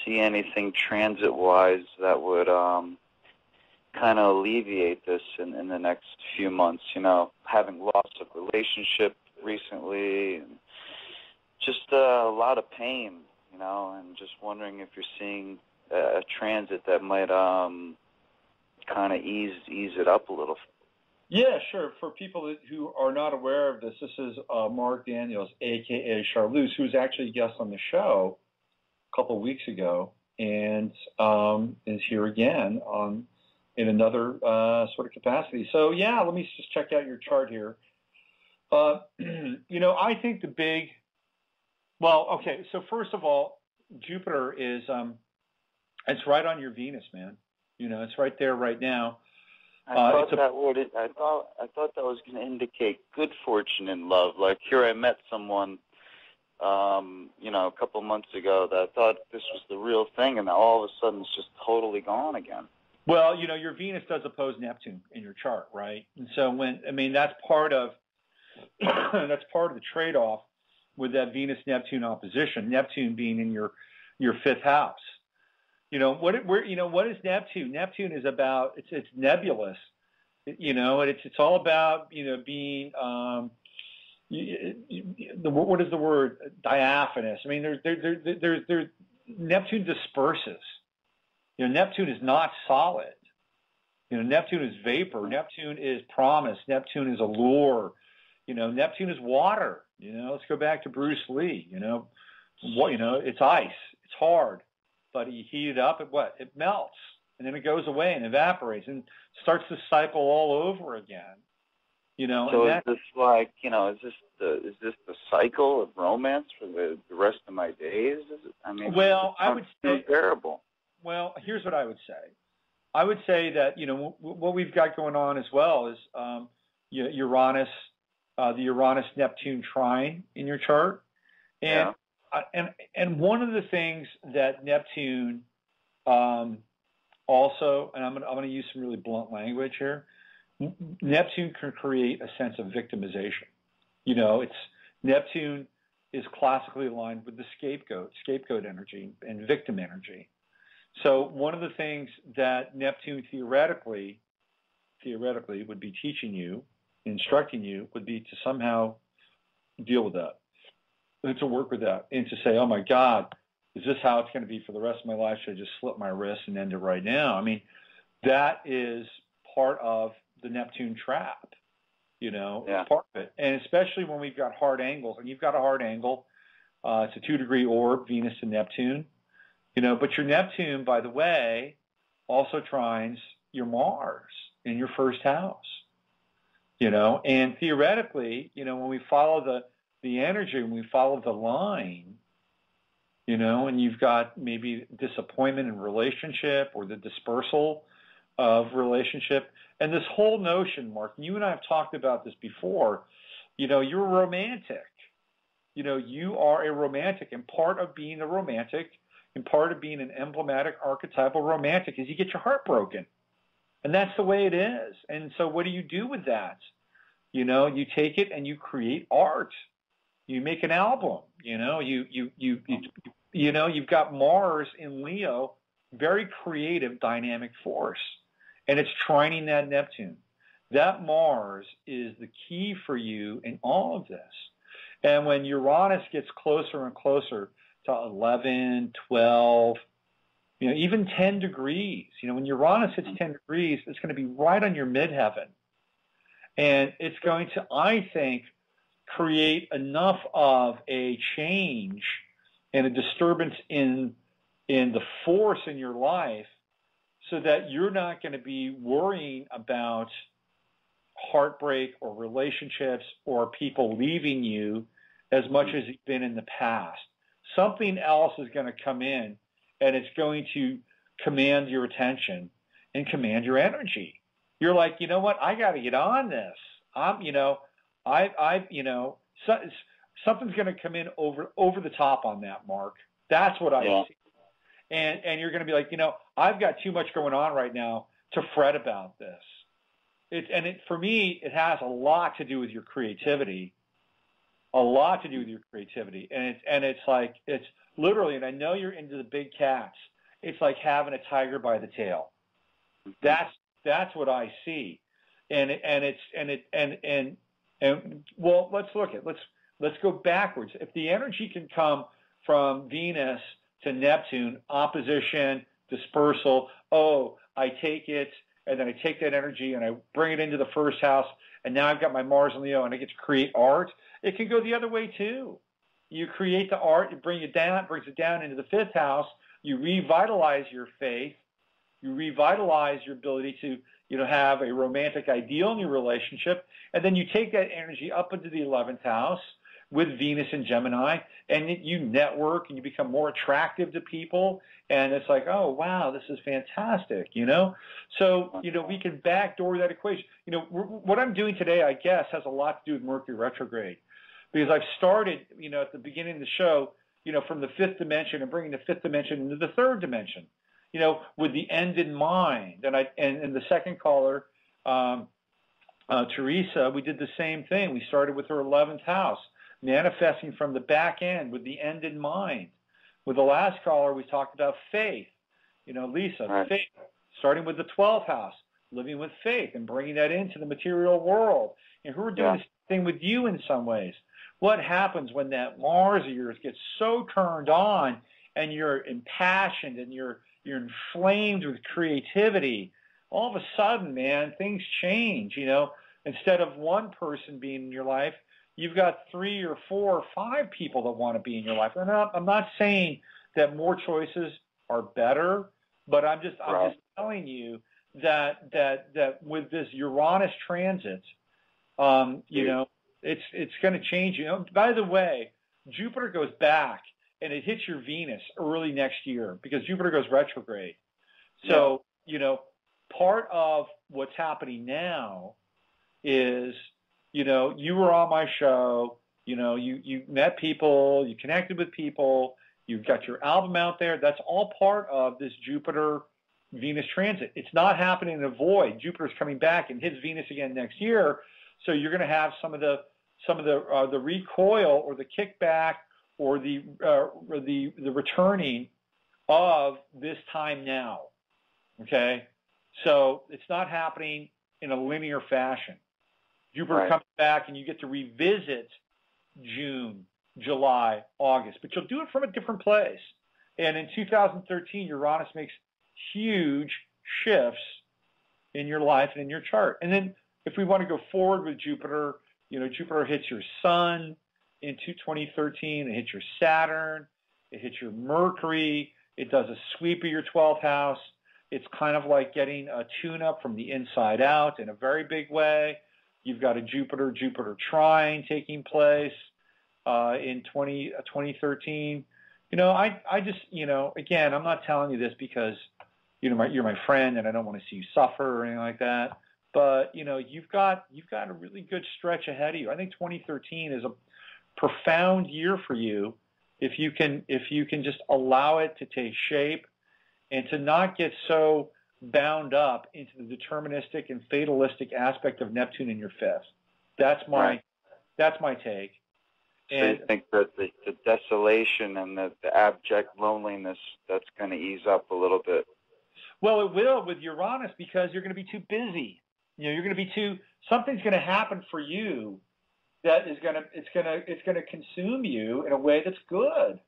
see anything transit-wise that would kind of alleviate this in the next few months, having lost a relationship recently, and just a lot of pain, and just wondering if you're seeing a transit that might kind of ease it up a little. Yeah, sure. For people who are not aware of this, this is Mark Daniels, a.k.a. Charleuse, who was actually a guest on the show a couple of weeks ago, and is here again in another sort of capacity. So, yeah, let me just check out your chart here. I think so first of all, Jupiter is, it's right on your Venus, man. It's right there right now. I thought that was going to indicate good fortune in love. Like here, I met someone, a couple months ago that I thought this was the real thing, and all of a sudden it's just totally gone again. Well, your Venus does oppose Neptune in your chart, right? And so that's part of the trade-off with that Venus-Neptune opposition. Neptune being in your fifth house. What is Neptune? Neptune is about, it's nebulous, it's all about, being, what is the word? Diaphanous. I mean, there's Neptune disperses. Neptune is not solid. Neptune is vapor. Neptune is promise. Neptune is allure. Neptune is water. Let's go back to Bruce Lee. It's ice. It's hard. But you heat it up, it melts, and then it goes away and evaporates and starts the cycle all over again. So is this like, is this the cycle of romance for the rest of my days? I would say terrible. Well, here's what I would say. I would say that what we've got going on as well is Uranus, the Uranus-Neptune trine in your chart, and. Yeah. And one of the things that Neptune also, and I'm going to use some really blunt language here, Neptune can create a sense of victimization. Neptune is classically aligned with the scapegoat energy and victim energy. So one of the things that Neptune theoretically would be teaching you, instructing you, would be to somehow deal with that. And to work with that and to say, oh my God, is this how it's going to be for the rest of my life? Should I just slit my wrist and end it right now? That is part of the Neptune trap, Yeah. Part of it. And especially when we've got hard angles, and you've got a hard angle It's a 2-degree orb, Venus and Neptune. But your Neptune, by the way, also trines your Mars in your first house. And theoretically, when we follow the energy, when we follow the line, and you've got maybe disappointment in relationship or the dispersal of relationship, and this whole notion, Mark, you and I have talked about this before, you're romantic. You are a romantic, and part of being a romantic and part of being an emblematic archetypal romantic is you get your heart broken. And that's the way it is. And so what do you do with that? You take it and you create art. You make an album. You've got Mars in Leo, very creative, dynamic force. And it's trining that Neptune. That Mars is the key for you in all of this. And when Uranus gets closer and closer to 11, 12, even 10 degrees, when Uranus hits 10 degrees, it's going to be right on your midheaven. And it's going to, I think, create enough of a change and a disturbance in the force in your life so that you're not going to be worrying about heartbreak or relationships or people leaving you as much as you've been in the past. Something else is going to come in, and it's going to command your attention and command your energy. You're like, you know what? I got to get on this. Something's going to come in over the top on that, Mark. That's what I see. And you're going to be like, I've got too much going on right now to fret about this. For me, it has a lot to do with your creativity. And it's literally, and I know you're into the big cats. It's like having a tiger by the tail. That's what I see. And well, let's look at, let's go backwards. If the energy can come from Venus to Neptune, opposition, dispersal, I take it, and then I take that energy and I bring it into the first house, and now I've got my Mars and Leo, and I get to create art. It can go the other way too. You create the art, it brings it down into the fifth house. You revitalize your faith. You revitalize your ability to, have a romantic ideal in your relationship, and then you take that energy up into the 11th house with Venus and Gemini, and you network and you become more attractive to people, and it's like, oh, wow, this is fantastic, So, we can backdoor that equation. What I'm doing today, I guess, has a lot to do with Mercury retrograde, because I've started, at the beginning of the show, from the fifth dimension and bringing the fifth dimension into the third dimension, with the end in mind. And the second caller, Teresa, we did the same thing. We started with her 11th house, manifesting from the back end with the end in mind. With the last caller, we talked about faith. Lisa, right. Faith, starting with the 12th house, living with faith and bringing that into the material world. And who are doing the same thing with you in some ways. What happens when that Mars of yours gets so turned on and you're impassioned and you're inflamed with creativity? All of a sudden, man, things change. Instead of one person being in your life, you've got 3 or 4 or 5 people that want to be in your life. I'm not saying that more choices are better, but I'm just telling you that with this Uranus transit, it's going to change. By the way, Jupiter goes back and it hits your Venus early next year because Jupiter goes retrograde. So, part of what's happening now is, you were on my show, you met people, you connected with people, you've got your album out there. That's all part of this Jupiter-Venus transit. It's not happening in a void. Jupiter's coming back and hits Venus again next year. So you're going to have some of the recoil or the kickback or the returning of this time now. Okay? So it's not happening in a linear fashion. Jupiter comes back and you get to revisit June, July, August, but you'll do it from a different place. And in 2013, Uranus makes huge shifts in your life and in your chart. And then if we want to go forward with Jupiter, Jupiter hits your sun into 2013. It hits your Saturn. It hits your Mercury. It does a sweep of your 12th house. It's kind of like getting a tune-up from the inside out in a very big way. You've got a Jupiter trine taking place in 2013. I just, again, I'm not telling you this because, you're my friend and I don't want to see you suffer or anything like that. But, you've got a really good stretch ahead of you. I think 2013 is a profound year for you if you can just allow it to take shape and to not get so bound up into the deterministic and fatalistic aspect of Neptune in your fifth. That's my take. So you think that the desolation and the abject loneliness, that's going to ease up a little bit? Well, it will with Uranus because you're going to be too busy. You're going to be something's going to happen for you that is going to consume you in a way that's good,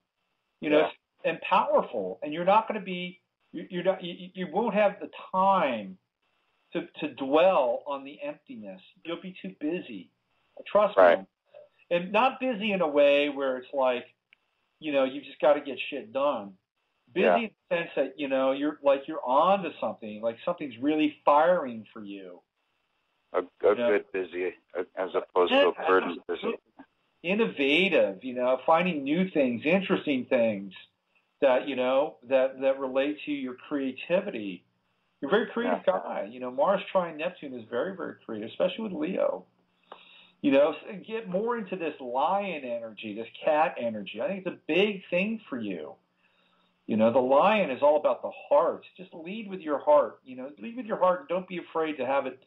and powerful. And you're not going to be, you won't have the time to dwell on the emptiness. You'll be too busy. Trust me. And not busy in a way where it's like, you just got to get shit done. Busy in the sense that, you're on to something, like something's really firing for you. A good busy as opposed to a burdened busy. Innovative, finding new things, interesting things that, that relate to your creativity. You're a very creative guy. Mars trine Neptune is very, very creative, especially with Leo. Get more into this lion energy, this cat energy. I think it's a big thing for you. The lion is all about the heart. Just lead with your heart. Lead with your heart and don't be afraid to have it,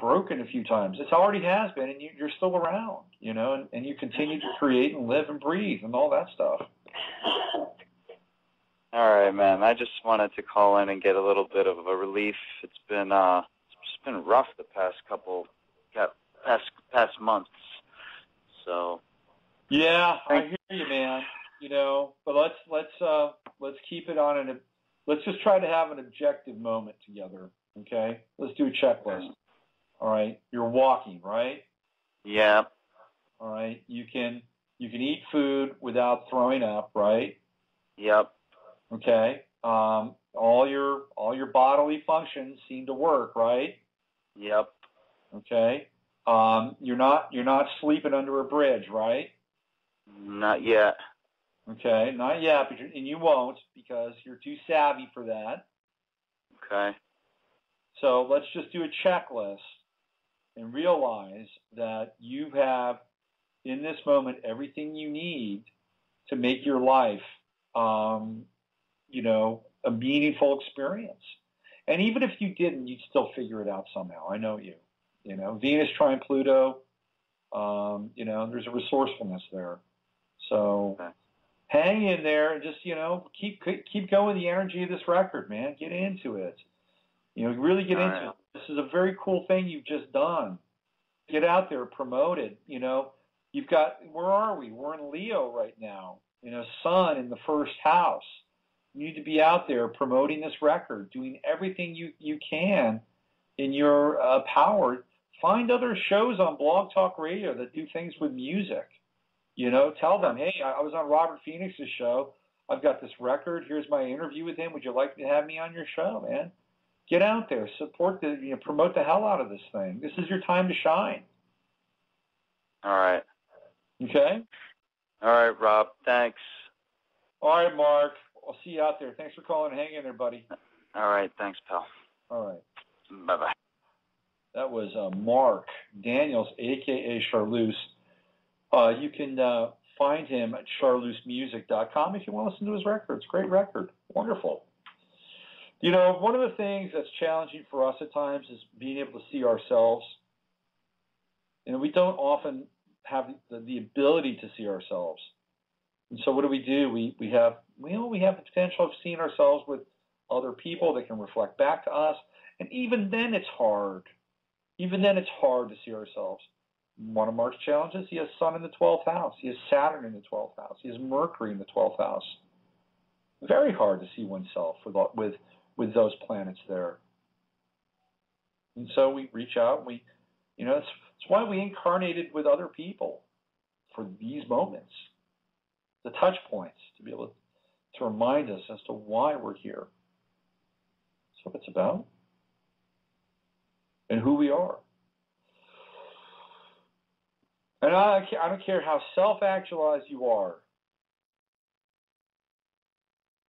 broken a few times. It already has been, and you're still around, and you continue to create and live and breathe and all that stuff. All right, man. I just wanted to call in and get a little bit of a relief. It's been rough the past past months. So. Yeah, I hear you, man. But let's keep it on let's just try to have an objective moment together. Okay, let's do a checklist. All right, you're walking, right? Yeah. All right, you can eat food without throwing up, right? Yep. Okay. All your bodily functions seem to work, right? Yep. Okay. You're not sleeping under a bridge, right? Not yet. Okay, not yet, and you won't because you're too savvy for that. Okay. So let's just do a checklist and realize that you have, in this moment, everything you need to make your life, a meaningful experience. And even if you didn't, you'd still figure it out somehow. I know you. Venus trine Pluto, there's a resourcefulness there. So hang in there and just, keep going the energy of this record, man. Get into it. Really get into it. This is a very cool thing you've just done. Get out there, promote it. You've got, where are we? We're in Leo right now. Sun in the first house. You need to be out there promoting this record, doing everything you can in your power. Find other shows on Blog Talk Radio that do things with music. Tell them, hey, I was on Robert Phoenix's show. I've got this record. Here's my interview with him. Would you like to have me on your show, man? Get out there, support promote the hell out of this thing. This is your time to shine. All right. Okay? All right, Rob. Thanks. All right, Mark. I'll see you out there. Thanks for calling and hanging in there, buddy. All right. Thanks, pal. All right. Bye-bye. That was Mark Daniels, a.k.a. Charleuse. You can find him at charleusemusic.com if you want to listen to his record. It's a great record. Wonderful. One of the things that's challenging for us at times is being able to see ourselves. We don't often have the ability to see ourselves. And so what do? We have the potential of seeing ourselves with other people that can reflect back to us. And even then it's hard. Even then it's hard to see ourselves. One of Mark's challenges, he has Sun in the 12th house. He has Saturn in the 12th house. He has Mercury in the 12th house. Very hard to see oneself with those planets there. And so we reach out and that's why we incarnated with other people. for these moments, the touch points, to be able to remind us as to why we're here. That's what it's about. And who we are. And I don't care how self-actualized you are,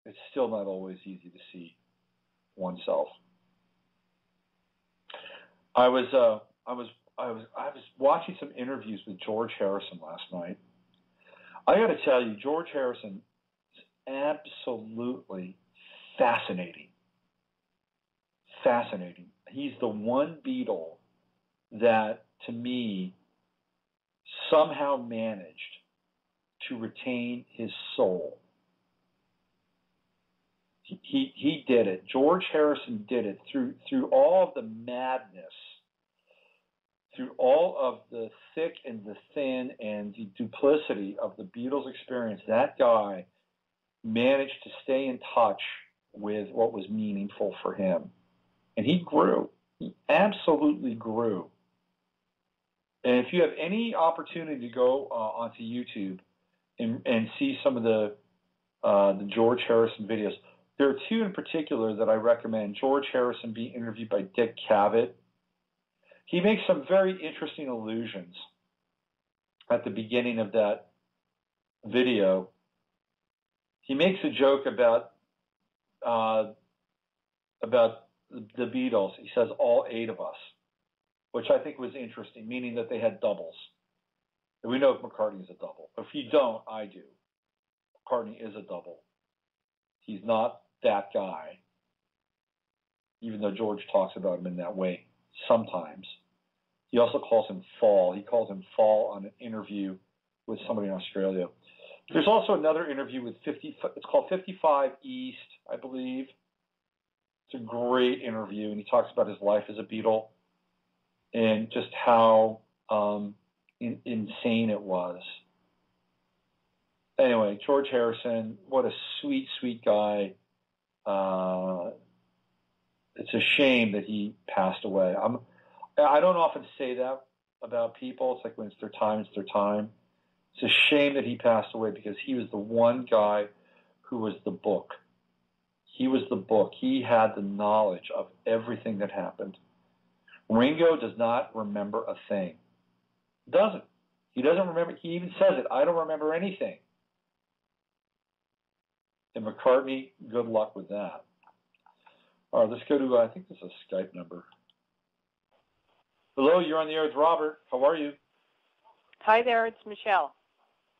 it's still not always easy to see oneself. I was watching some interviews with George Harrison last night. I got to tell you, George Harrison is absolutely fascinating. Fascinating. He's the one Beatle that, to me, somehow managed to retain his soul. He did it. George Harrison did it through all of the madness, through all of the thick and the thin and the duplicity of the Beatles experience. That guy managed to stay in touch with what was meaningful for him. And he grew. He absolutely grew. And if you have any opportunity to go onto YouTube and see some of the George Harrison videos, there are two in particular that I recommend. George Harrison being interviewed by Dick Cavett. He makes some very interesting allusions at the beginning of that video. He makes a joke about the Beatles. He says all 8 of us, which I think was interesting, meaning that they had doubles. And we know McCartney is a double. If you don't, I do. McCartney is a double. He's not that guy, even though George talks about him in that way sometimes. He also calls him Fall. He calls him Fall on an interview with somebody in Australia. There's also another interview with it's called 55 East, I believe. It's a great interview, and he talks about his life as a Beatle and just how insane it was. Anyway, George Harrison, what a sweet, sweet guy. It's a shame that he passed away. I don't often say that about people. It's like when it's their time, it's their time. It's a shame that he passed away because he was the one guy who was the book. He was the book. He had the knowledge of everything that happened. Ringo does not remember a thing. Doesn't. He doesn't remember. He even says it. I don't remember anything. And McCartney, good luck with that. All right, let's go to, I think this is a Skype number. Hello, you're on the air with Robert. How are you? Hi there, it's Michelle.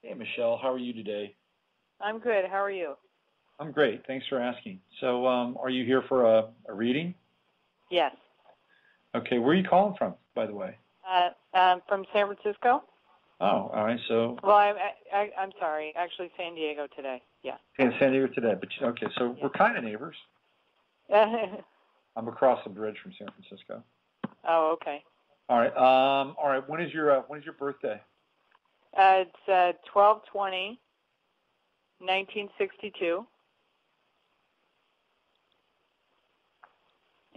Hey, Michelle. How are you today? I'm good. How are you? I'm great. Thanks for asking. So are you here for a reading? Yes. Okay. Where are you calling from, by the way? From San Francisco. Oh, all right. So. Well, I'm sorry. Actually, San Diego today. Yeah. San Diego today. But okay, so yeah. We're kind of neighbors. I'm across the bridge from San Francisco. Oh, okay. All right. All right. When is your birthday? It's 12/20, 1962.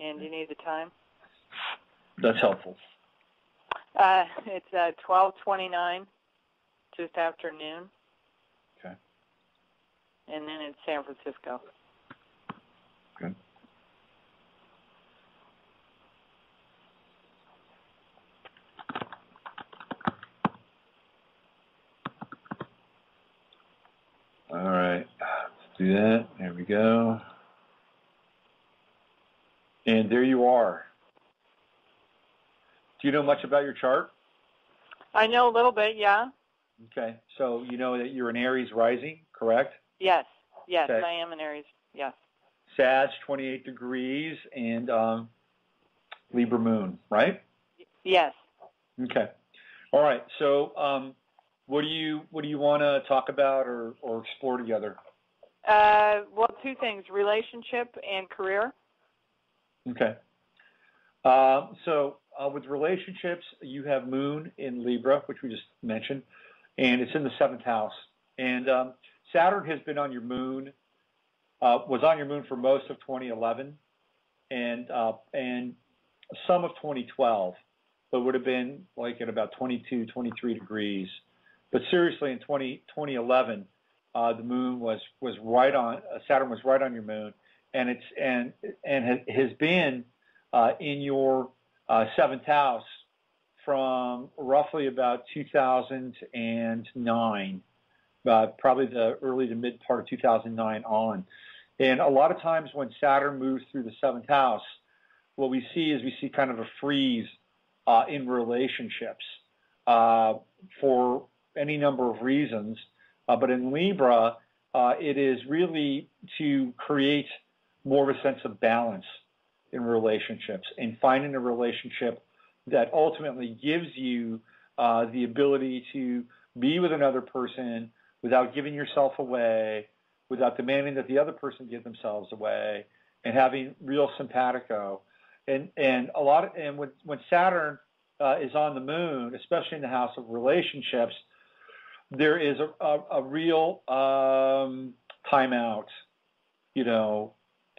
And do you need the time? That's helpful. It's 12:29, just after noon. Okay. And then it's San Francisco. Good. All right. Let's do that. There we go. And there you are. Do you know much about your chart? I know a little bit, yeah. Okay. So you know that you're an Aries rising, correct? Yes. Yes, okay. I am an Aries. Yes. Sag, 28 degrees, and Libra moon, right? Yes. Okay. All right. So what do you want to talk about or explore together? Well, two things: relationship and career. Okay. So with relationships, you have Moon in Libra, which we just mentioned, and it's in the 7th house. And Saturn has been on your Moon, was on your Moon for most of 2011, and some of 2012, but would have been like at about 22, 23 degrees But seriously, in 2011, the moon was right on, Saturn was right on your moon, and has been in your seventh house from roughly about 2009, probably the early to mid part of 2009 on. And a lot of times when Saturn moves through the seventh house, what we see kind of a freeze in relationships for any number of reasons. But in Libra, it is really to create more of a sense of balance in relationships and finding a relationship that ultimately gives you the ability to be with another person without giving yourself away, without demanding that the other person give themselves away, and having real simpatico. And when Saturn is on the moon, especially in the house of relationships, there is a real time out,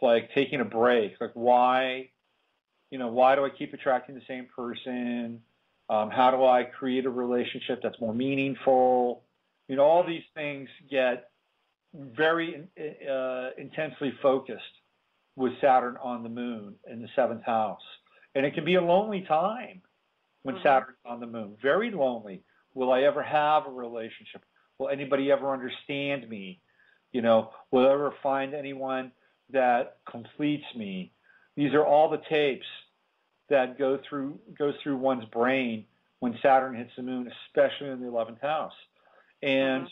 like taking a break. Like why do I keep attracting the same person? How do I create a relationship that's more meaningful? All these things get very intensely focused with Saturn on the moon in the seventh house. And it can be a lonely time when Saturn's on the moon. Very lonely. Will I ever have a relationship? Will anybody ever understand me? Will I ever find anyone that completes me? These are all the tapes that goes through one's brain when Saturn hits the moon, especially in the 11th house. And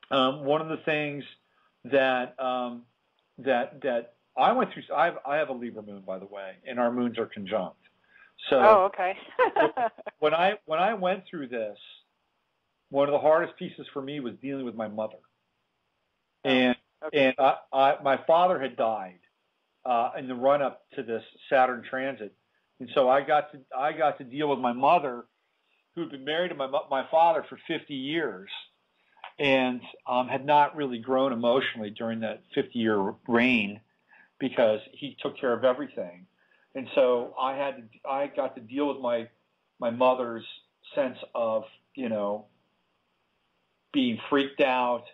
one of the things that I went through, I have a Libra moon, by the way, and our moons are conjunct. So okay. when I went through this, one of the hardest pieces for me was dealing with my mother, and my father had died in the run up to this Saturn transit, and so I got to deal with my mother, who had been married to my father for 50 years, and had not really grown emotionally during that 50-year reign because he took care of everything. And so I got to deal with my mother's sense of, being freaked out,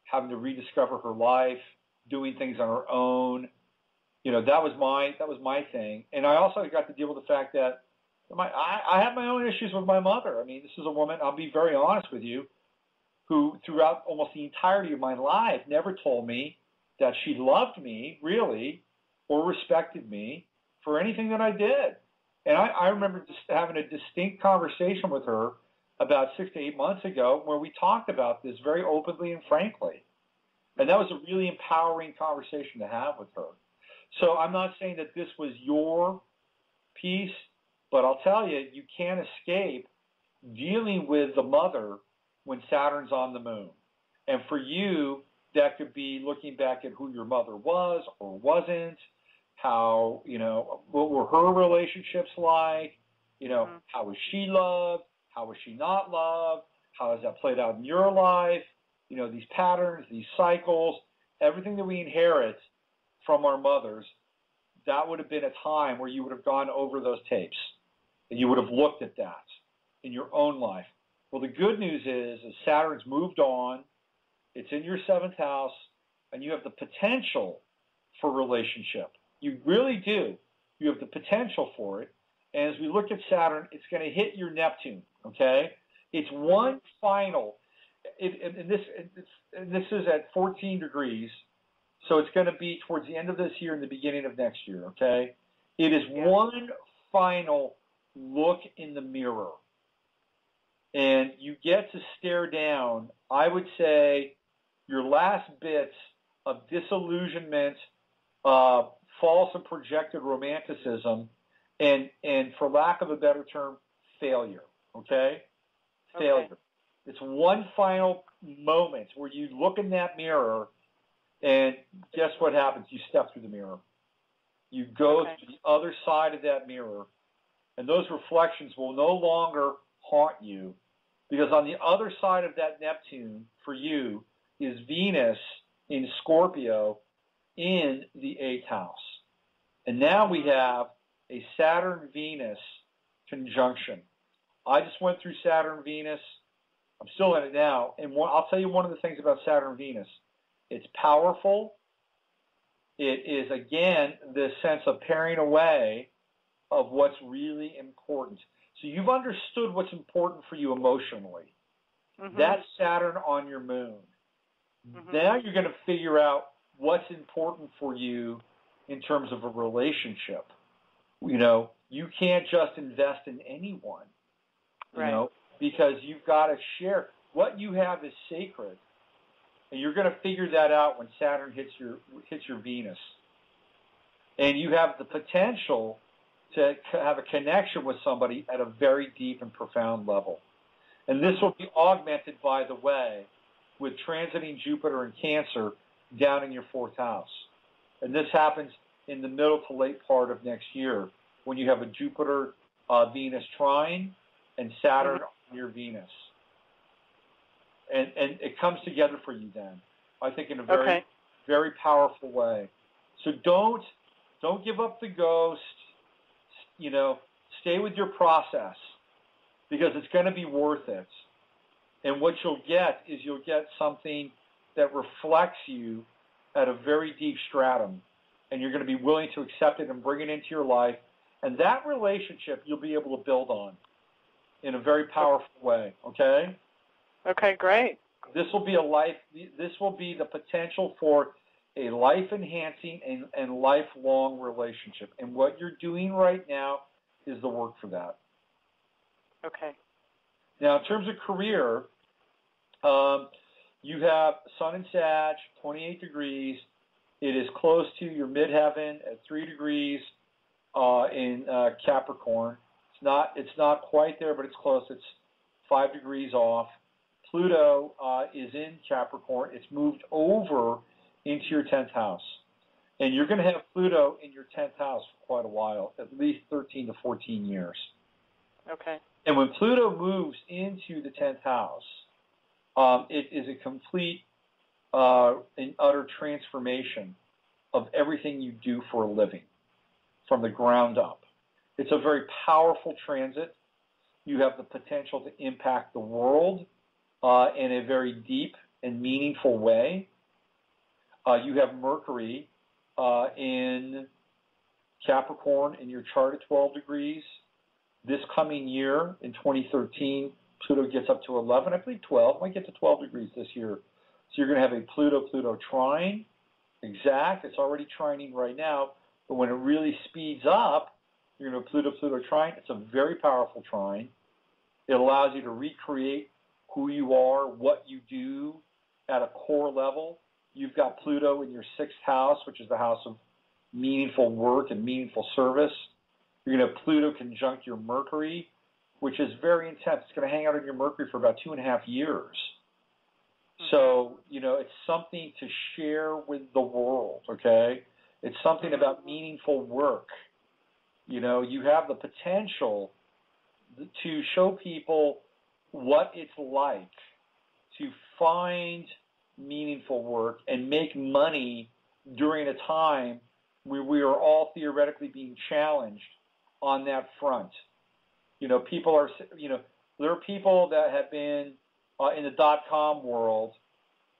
having to rediscover her life, doing things on her own. That was my thing. And I also got to deal with the fact that I have my own issues with my mother. I mean, this is a woman, I'll be very honest with you, who throughout almost the entirety of my life never told me that she loved me, really, or respected me for anything that I did. And I remember just having a distinct conversation with her about 6 to 8 months ago where we talked about this very openly and frankly. And that was a really empowering conversation to have with her. So I'm not saying that this was your piece, but I'll tell you, you can't escape dealing with the mother when Saturn's on the moon. And for you, that could be looking back at who your mother was or wasn't, how, what were her relationships like, how was she loved, how was she not loved, how has that played out in your life, these patterns, these cycles, everything that we inherit from our mothers. That would have been a time where you would have gone over those tapes and you would have looked at that in your own life. Well, the good news is Saturn's moved on, it's in your seventh house, and you have the potential for relationship. You really do. You have the potential for it. And as we look at Saturn, it's going to hit your Neptune, okay? It's one final, and this is at 14 degrees, so it's going to be towards the end of this year and the beginning of next year, okay? It is one final look in the mirror. And you get to stare down, I would say, your last bits of disillusionment, false and projected romanticism, and for lack of a better term, failure, okay? Failure. Okay. It's one final moment where you look in that mirror, and guess what happens? You step through the mirror. You go to the other side of that mirror, and those reflections will no longer haunt you, because on the other side of that Neptune, for you, is Venus in Scorpio in the 8th house. And now we have a Saturn-Venus conjunction. I just went through Saturn-Venus I'm still in it now. And I'll tell you one of the things about Saturn and Venus. It's powerful. It is, again, this sense of paring away of what's really important. So you've understood what's important for you emotionally. Mm-hmm. That's Saturn on your moon. Mm-hmm. Now you're going to figure out what's important for you in terms of a relationship. You know, you can't just invest in anyone, you know, because you've got to share. What you have is sacred, and you're going to figure that out when Saturn hits your Venus. And you have the potential to have a connection with somebody at a very deep and profound level. And this will be augmented, by the way, with transiting Jupiter and Cancer down in your 4th house. And this happens in the middle to late part of next year when you have a Jupiter-Venus trine and Saturn on your Venus. And it comes together for you then, I think, in a very, very powerful way. So don't give up the ghost. You know, stay with your process because it's going to be worth it. And what you'll get is you'll get something that reflects you at a very deep stratum, and you're going to be willing to accept it and bring it into your life. And that relationship you'll be able to build on in a very powerful way, okay? Okay, great. This will be the potential for a life-enhancing and lifelong relationship. And what you're doing right now is the work for that. Okay. Now, in terms of career, you have Sun in Sag, 28 degrees. It is close to your midheaven at 3 degrees in Capricorn. It's not quite there, but it's close. It's 5 degrees off. Pluto is in Capricorn. It's moved over into your 10th house. And you're going to have Pluto in your 10th house for quite a while, at least 13 to 14 years. Okay. And when Pluto moves into the 10th house, it is a complete and utter transformation of everything you do for a living from the ground up. It's a very powerful transit. You have the potential to impact the world in a very deep and meaningful way. You have Mercury in Capricorn in your chart at 12 degrees. This coming year, in 2013, Pluto gets up to 11, I believe 12, might get to 12 degrees this year. So you're going to have a Pluto-Pluto trine, exact. It's already trining right now, but when it really speeds up, you're going to have Pluto-Pluto trine. It's a very powerful trine. It allows you to recreate who you are, what you do at a core level. You've got Pluto in your 6th house, which is the house of meaningful work and meaningful service. You're going to have Pluto conjunct your Mercury, which is very intense. It's going to hang out in your Mercury for about 2.5 years. So, you know, it's something to share with the world, okay? It's something about meaningful work. You know, you have the potential to show people what it's like to find meaningful work and make money during a time where we are all theoretically being challenged on that front. You know, there are people that have been in the .com world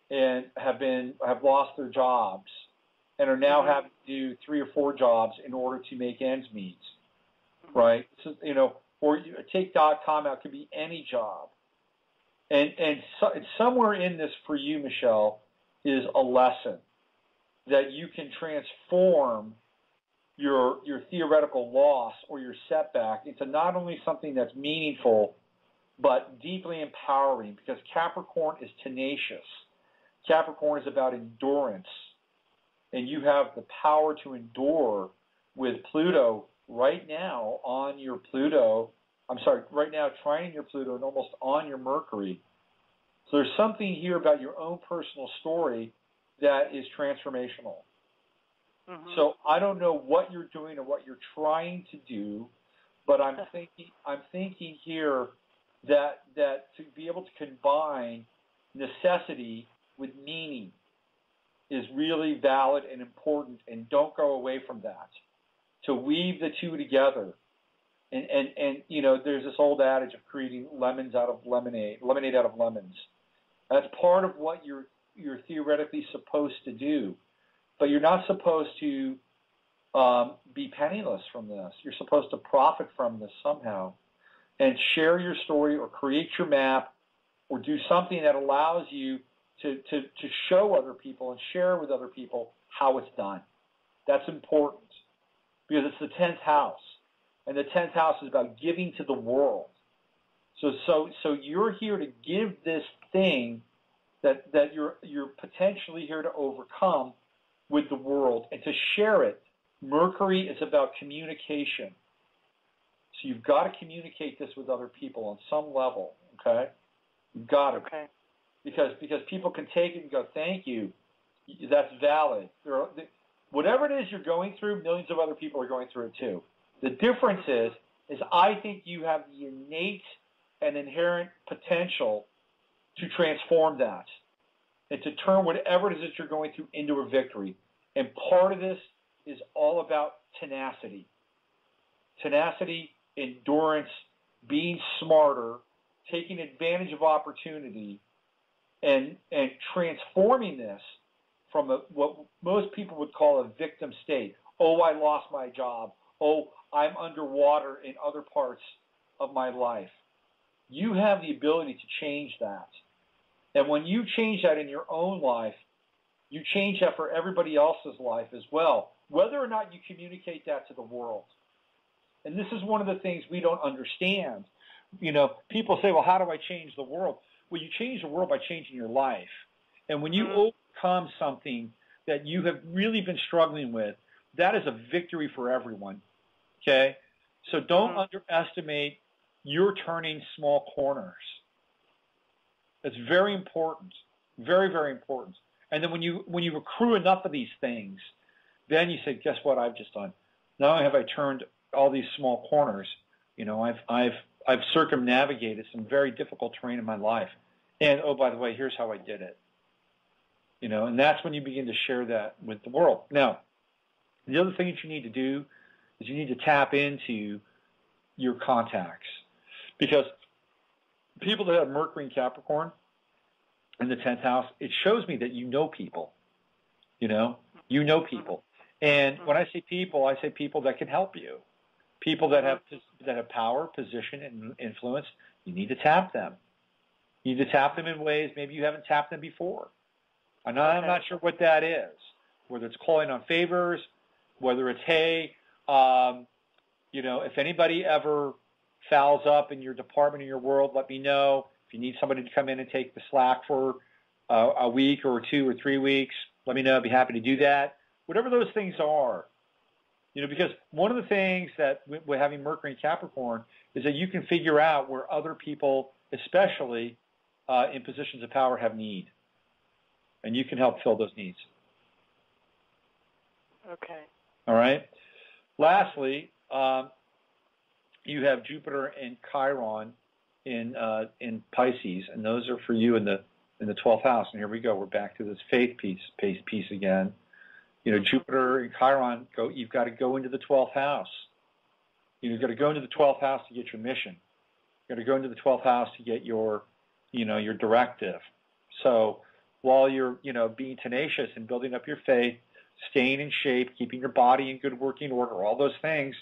and have lost their jobs and are now having to do 3 or 4 jobs in order to make ends meet, right? So, you know, or you take .com out, it could be any job. And somewhere in this for you, Michelle, is a lesson that you can transform your theoretical loss or your setback into not only something that's meaningful, but deeply empowering, because Capricorn is tenacious. Capricorn is about endurance, and you have the power to endure with Pluto right now on your right now trining your Pluto and almost on your Mercury. So there's something here about your own personal story that is transformational. So I don't know what you're doing or what you're trying to do, but I'm thinking here that to be able to combine necessity with meaning is really valid and important, and don't go away from that. To weave the two together And you know, there's this old adage of creating lemons out of lemonade out of lemons. That's part of what you're theoretically supposed to do, but you're not supposed to be penniless from this. You're supposed to profit from this somehow, and share your story or create your map or do something that allows you to show other people and share with other people how it's done. That's important because it's the 10th house, and the 10th house is about giving to the world. So you're here to give this thing that you're potentially here to overcome with the world and to share it. Mercury is about communication. So you've got to communicate this with other people on some level, okay? You've got to. Okay. Because people can take it and go, thank you. That's valid. Whatever it is you're going through, millions of other people are going through it too. The difference is I think you have the innate and inherent potential to transform that and to turn whatever it is that you're going through into a victory. And part of this is all about tenacity. Tenacity, endurance, being smarter, taking advantage of opportunity, and transforming this from what most people would call a victim state. Oh, I lost my job. Oh, I'm underwater in other parts of my life. You have the ability to change that. And when you change that in your own life, you change that for everybody else's life as well, whether or not you communicate that to the world. And this is one of the things we don't understand. You know, people say, well, how do I change the world? Well, you change the world by changing your life. And when you overcome something that you have really been struggling with, that is a victory for everyone, okay? So don't underestimate your turning small corners. It's very important, very, very important. And then when you accrue enough of these things, then you say, guess what I've just done? Not only have I turned all these small corners, you know, I've circumnavigated some very difficult terrain in my life. And, oh, by the way, here's how I did it. You know, and that's when you begin to share that with the world. Now, the other thing that you need to do is you need to tap into your contacts. Because people that have Mercury and Capricorn in the 10th house, it shows me that you know people. You know people. And when I say people that can help you. People that have power, position, and influence, you need to tap them. You need to tap them in ways maybe you haven't tapped them before. I'm not sure what that is, whether it's calling on favors, whether it's, hey, you know, if anybody ever fouls up in your department, in your world, let me know. If you need somebody to come in and take the slack for a week or 2 or 3 weeks, let me know. I'd be happy to do that. Whatever those things are. You know, because one of the things that with having Mercury and Capricorn is that you can figure out where other people, especially in positions of power, have need. And you can help fill those needs. Okay. All right. Lastly, you have Jupiter and Chiron in Pisces, and those are for you in the 12th house. And here we go. We're back to this faith piece again. You know, Jupiter and Chiron, you've got to go into the 12th house. You've got to go into the 12th house to get your mission. You've got to go into the 12th house to get your directive. So while you're, being tenacious and building up your faith, staying in shape, keeping your body in good working order, all those things,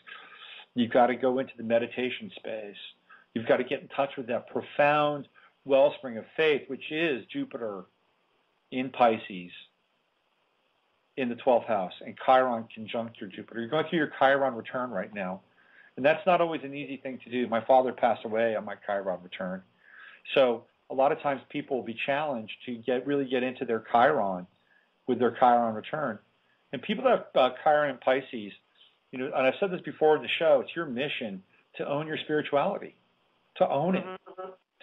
you've got to go into the meditation space. You've got to get in touch with that profound wellspring of faith, which is Jupiter in Pisces, in the 12th house, and Chiron conjunct your Jupiter. You're going through your Chiron return right now, and that's not always an easy thing to do. My father passed away on my Chiron return. So a lot of times people will be challenged to really get into their Chiron with their Chiron return. And people that have Chiron and Pisces, and I've said this before in the show, it's your mission to own your spirituality, to own it,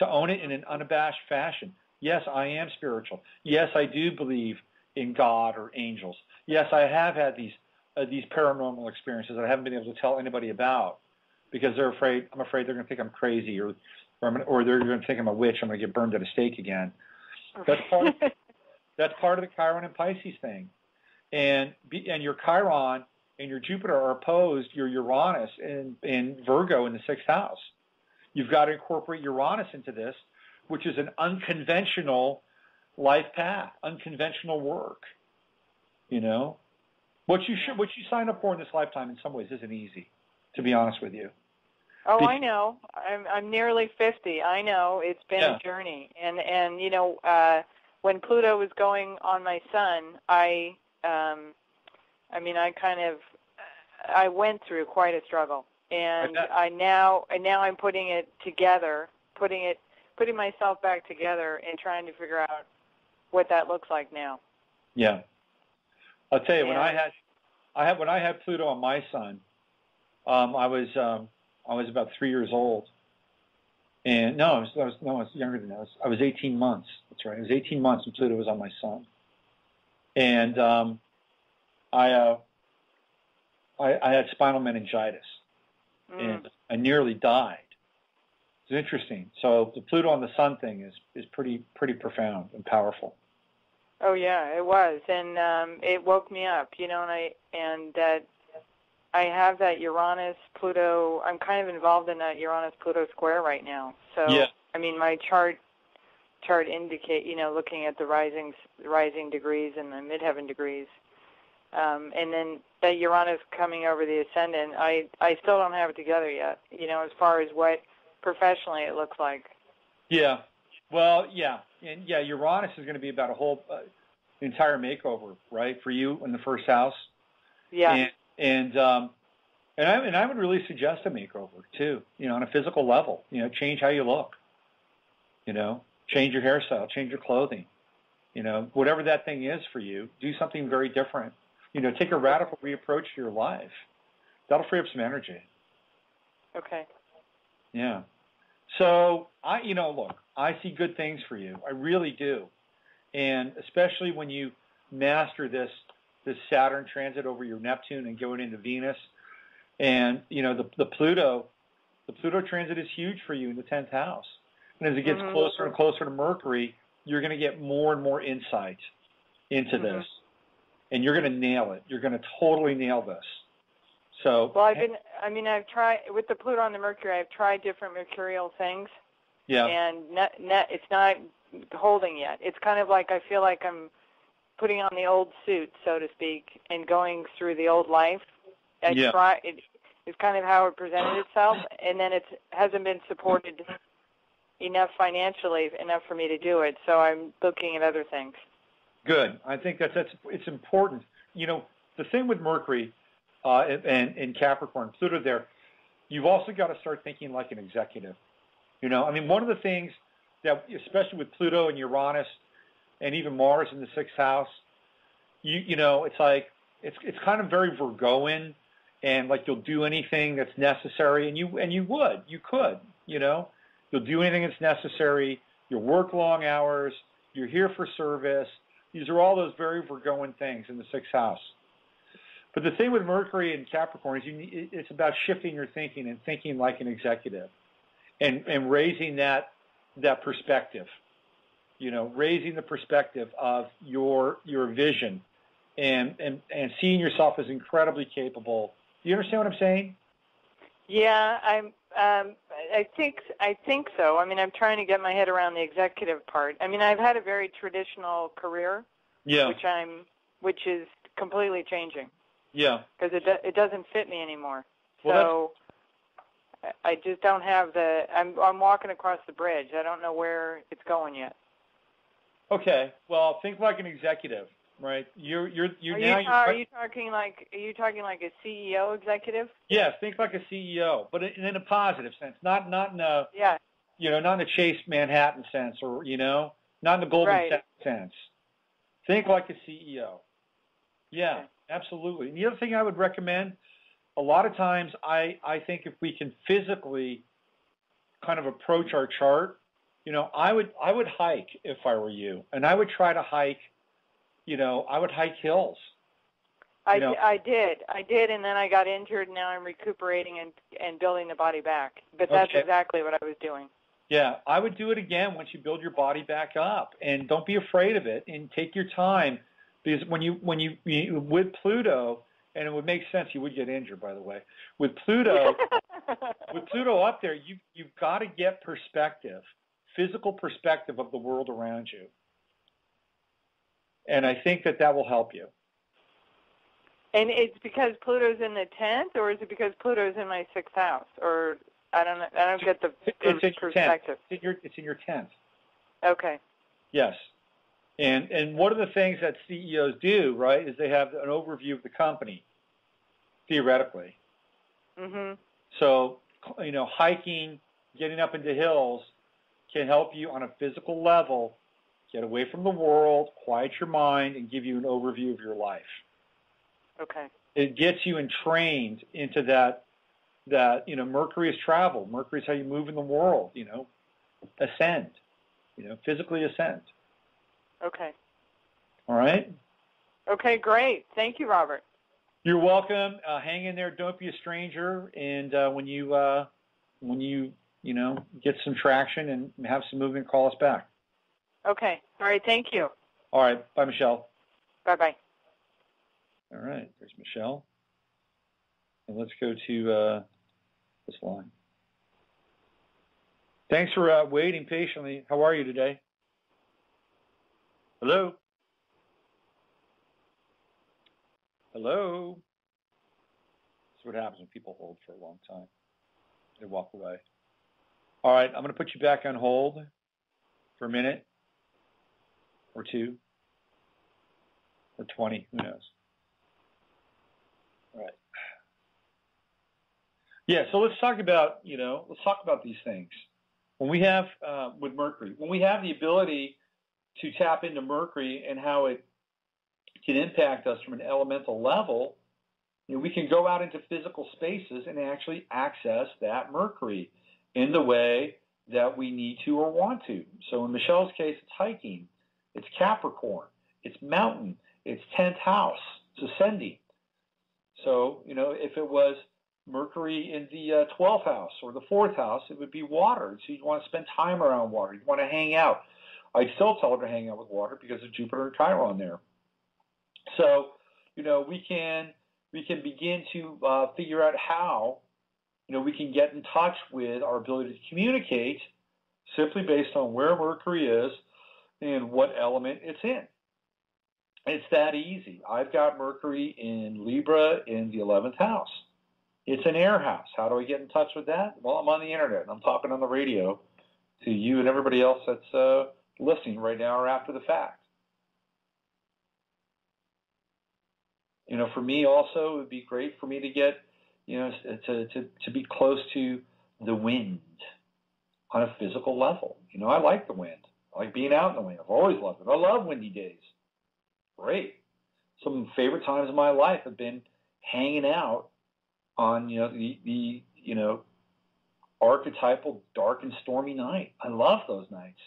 to own it in an unabashed fashion. Yes, I am spiritual. Yes, I do believe in God or angels. Yes, I have had these paranormal experiences that I haven't been able to tell anybody about because I'm afraid they're going to think I'm crazy or they're going to think I'm a witch. I'm going to get burned at a stake again. That's part of the Chiron and Pisces thing. And your Chiron and your Jupiter are opposed your Uranus in Virgo in the 6th house. You've got to incorporate Uranus into this, which is an unconventional life path, unconventional work. You know, what you sign up for in this lifetime in some ways isn't easy, to be honest with you. Oh, I know. I'm nearly 50. I know it's been a journey, and you know, when Pluto was going on my sun, I went through quite a struggle, and I'm putting it together, putting myself back together, and trying to figure out what that looks like now. Yeah, I'll tell you, when I had Pluto on my sun, I was about 3 years old, and I was younger than that. I was 18 months. That's right. It was 18 months when Pluto was on my sun, and I had spinal meningitis, and I nearly died. It's interesting. So the Pluto on the sun thing is pretty profound and powerful. Oh yeah, it was, and it woke me up, you know, and that I have that Uranus Pluto. I'm kind of involved in that Uranus Pluto square right now. So yeah. I mean, my chart indicate, you know, looking at the rising degrees and the midheaven degrees, and then that Uranus coming over the ascendant. I still don't have it together yet, you know, as far as what professionally it looks like. Yeah. Well, yeah, and yeah, Uranus is going to be about a whole entire makeover, right, for you in the 1st house. Yeah. And I would really suggest a makeover too, you know, on a physical level. You know, change how you look. You know, change your hairstyle, change your clothing. You know, whatever that thing is for you, do something very different. You know, take a radical reapproach to your life. That'll free up some energy. Okay. Yeah. So look, I see good things for you. I really do, and especially when you master this Saturn transit over your Neptune and going into Venus, and you know the Pluto transit is huge for you in the 10th house, and as it gets closer and closer to Mercury, you're going to get more and more insight into this, and you're going to nail it. You're going to totally nail this. So, well, I've tried with the Pluto and the Mercury. I've tried different mercurial things. Yeah. And it's not holding yet. It's kind of like I feel like I'm putting on the old suit, so to speak, and going through the old life. It's kind of how it presented itself, and then it hasn't been supported enough financially, enough for me to do it. So I'm looking at other things. Good. I think it's important. You know, the thing with Mercury and Capricorn, Pluto there, you've also got to start thinking like an executive. You know, I mean, one of the things that, especially with Pluto and Uranus and even Mars in the 6th house, you know, it's like, it's kind of very Virgoan, and like you'll do anything that's necessary, and you could, you know, you'll do anything that's necessary, you'll work long hours, you're here for service. These are all those very Virgoan things in the 6th house. But the thing with Mercury and Capricorn is it's about shifting your thinking and thinking like an executive, and raising that perspective. You know, raising the perspective of your vision, and seeing yourself as incredibly capable. Do you understand what I'm saying? Yeah, I think so. I mean, I'm trying to get my head around the executive part. I mean, I've had a very traditional career, which is completely changing. Yeah, because it doesn't fit me anymore. Well, so I just don't have I'm walking across the bridge. I don't know where it's going yet. Okay, well, think like an executive, right? Are you talking like a CEO executive? Yes, think like a CEO, but in a positive sense, not in a not in a Chase Manhattan sense, or not in the Goldman Sachs sense. Think like a CEO. Yeah. Okay. Absolutely. And the other thing I would recommend, a lot of times I think if we can physically kind of approach our chart, I would hike if I were you, and I would try to hike, I would hike hills. I did, and then I got injured, and now I'm recuperating and building the body back. But that's exactly what I was doing. Yeah, I would do it again once you build your body back up, and don't be afraid of it, and take your time. Because when you with Pluto and it would make sense you would get injured, by the way. With Pluto, up there, you've got to get perspective, physical perspective of the world around you. And I think that will help you. And it's because Pluto's in the 10th, or is it because Pluto's in my 6th house? Or I don't get the perspective. It's in your 10th. Okay. Yes. And one of the things that CEOs do, right, is they have an overview of the company, theoretically. Mm-hmm. So, hiking, getting up into hills can help you on a physical level get away from the world, quiet your mind, and give you an overview of your life. Okay. It gets you entrained into that Mercury is travel. Mercury is how you move in the world, ascend, physically ascend. Okay. All right? Okay, great. Thank you, Robert. You're welcome. Hang in there. Don't be a stranger. And when you get some traction and have some movement, call us back. Okay. All right. Thank you. All right. Bye, Michelle. Bye-bye. All right. There's Michelle. And let's go to this line. Thanks for waiting patiently. How are you today? Hello? Hello? That's what happens when people hold for a long time. They walk away. All right, I'm going to put you back on hold for a minute or two or 20, who knows. All right. Yeah, so let's talk about, these things. When we have, with Mercury, when we have the ability to tap into Mercury and how it can impact us from an elemental level, we can go out into physical spaces and actually access that Mercury in the way that we need to or want to. So in Michelle's case, it's hiking, it's Capricorn, it's mountain, it's 10th house, it's ascending. So, if it was Mercury in the 12th house or the 4th house, it would be water. So you'd want to spend time around water. You'd want to hang out. I'd still tell her to hang out with water because of Jupiter and Chiron there. So, we can begin to figure out how, we can get in touch with our ability to communicate simply based on where Mercury is and what element it's in. It's that easy. I've got Mercury in Libra in the 11th house. It's an air house. How do I get in touch with that? Well, I'm on the internet, and I'm talking on the radio to you and everybody else that's listening right now or after the fact. For me also, it would be great for me to get, to be close to the wind on a physical level. I like the wind. I like being out in the wind. I've always loved it. I love windy days. Great. Some of the favorite times of my life have been hanging out on, the archetypal dark and stormy night. I love those nights.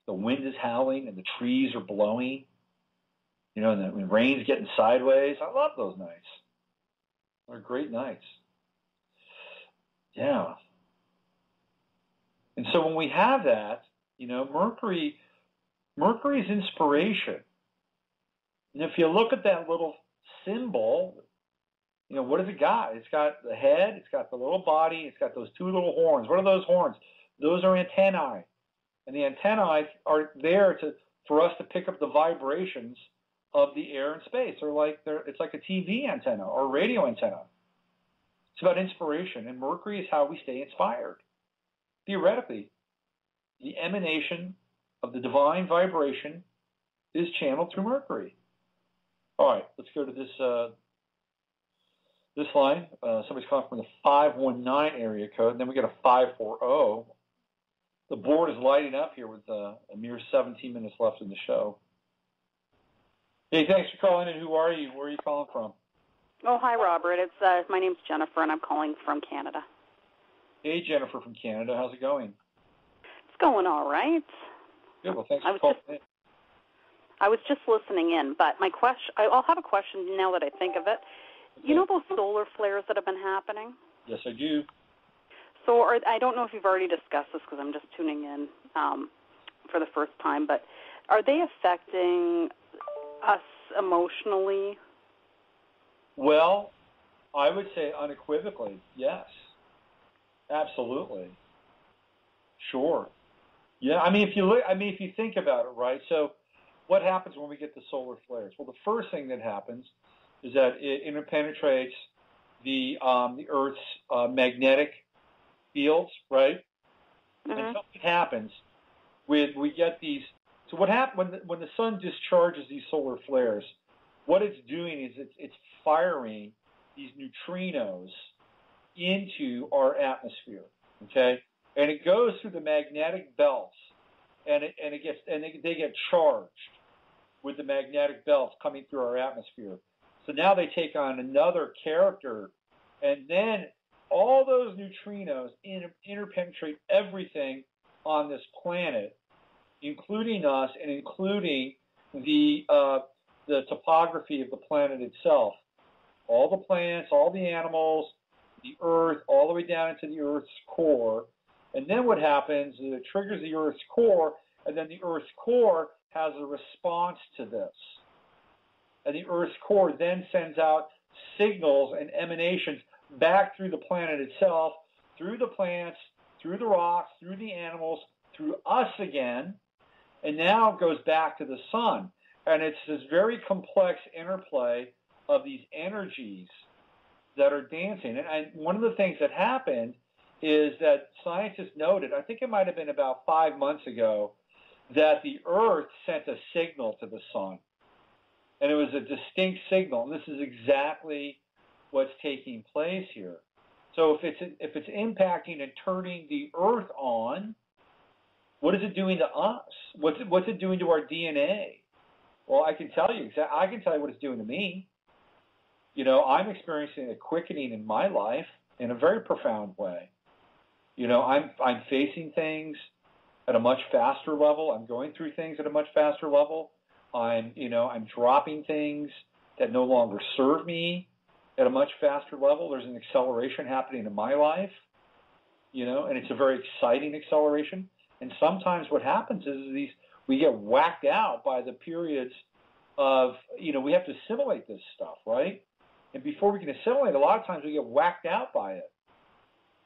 The wind is howling and the trees are blowing. And the rain's getting sideways. I love those nights. They're great nights. Yeah. And so when we have that, Mercury's inspiration. And if you look at that little symbol, what has it got? It's got the head, it's got the little body, it's got those two little horns. What are those horns? Those are antennae. And the antennae are there for us to pick up the vibrations of the air and space. It's like a TV antenna or a radio antenna. It's about inspiration, and Mercury is how we stay inspired. Theoretically, the emanation of the divine vibration is channeled through Mercury. All right, let's go to this line. Somebody's calling from the 519 area code, and then we got a 540. The board is lighting up here with a mere 17 minutes left in the show. Hey, thanks for calling in. Who are you? Where are you calling from? Oh, hi, Robert. It's my name's Jennifer, and I'm calling from Canada. Hey, Jennifer from Canada. How's it going? It's going all right. Good. Well, thanks for calling in. I was just listening in, but I'll have a question now that I think of it. Okay. You know those solar flares that have been happening? Yes, I do. So I don't know if you've already discussed this because I'm just tuning in for the first time, but are they affecting us emotionally? Well, I would say unequivocally, yes. Absolutely. Sure. Yeah, I mean, if you think about it, right? So what happens when we get the solar flares? Well, the first thing that happens is that it interpenetrates the Earth's magnetic fields, right? Mm-hmm. And something happens when we get these. So what happens when the sun discharges these solar flares? What it's doing is it's firing these neutrinos into our atmosphere, okay? And it goes through the magnetic belts, and they get charged with the magnetic belts coming through our atmosphere. So now they take on another character, and then all those neutrinos interpenetrate everything on this planet, including us and including the topography of the planet itself. All the plants, all the animals, the Earth, all the way down into the Earth's core. And then what happens is it triggers the Earth's core, and then the Earth's core has a response to this. And the Earth's core then sends out signals and emanations back through the planet itself, through the plants, through the rocks, through the animals, through us again, and now goes back to the sun. And it's this very complex interplay of these energies that are dancing. And one of the things that happened is that scientists noted, I think it might have been about 5 months ago, that the Earth sent a signal to the sun. And it was a distinct signal. And this is exactly what's taking place here. So if it's impacting and turning the Earth on, what is it doing to us? What's it doing to our DNA? Well, I can tell you what it's doing to me. You know, I'm experiencing a quickening in my life in a very profound way. You know, I'm facing things at a much faster level. I'm going through things at a much faster level. I'm dropping things that no longer serve me at a much faster level. There's an acceleration happening in my life, you know, and it's a very exciting acceleration. And sometimes what happens is we get whacked out by the periods of, you know, we have to assimilate this stuff, right? And before we can assimilate, a lot of times we get whacked out by it.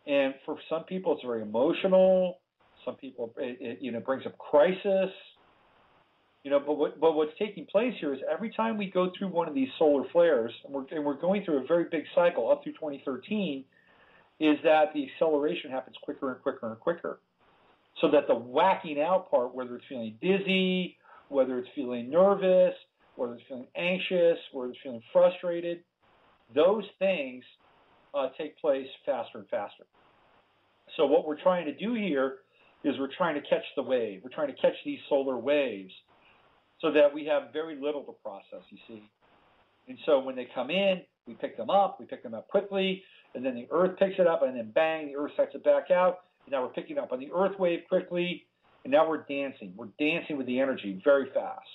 And for some people, it's very emotional. Some people, it brings up crisis. You know, but what's taking place here is every time we go through one of these solar flares, and we're going through a very big cycle up through 2013, is that the acceleration happens quicker and quicker and quicker. So that the whacking out part, whether it's feeling dizzy, whether it's feeling nervous, whether it's feeling anxious, whether it's feeling frustrated, those things take place faster and faster. So what we're trying to do here is we're trying to catch the wave. We're trying to catch these solar waves so that we have very little to process, you see. And so when they come in, we pick them up quickly, and then the Earth picks it up, and then bang, the Earth sets it back out. And now we're picking up on the Earth wave quickly, and now we're dancing. We're dancing with the energy very fast.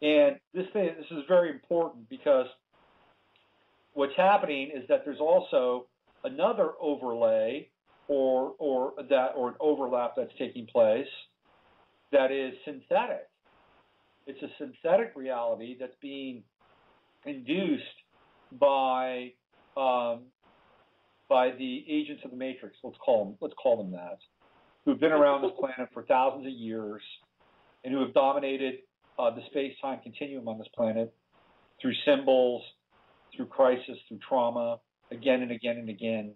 And this is very important because what's happening is that there's also another overlay or an overlap that's taking place that is synthetic. It's a synthetic reality that's being induced by the agents of the Matrix. Let's call them that, who've been around this planet for thousands of years and who have dominated the space-time continuum on this planet through symbols, through crisis, through trauma, again and again and again.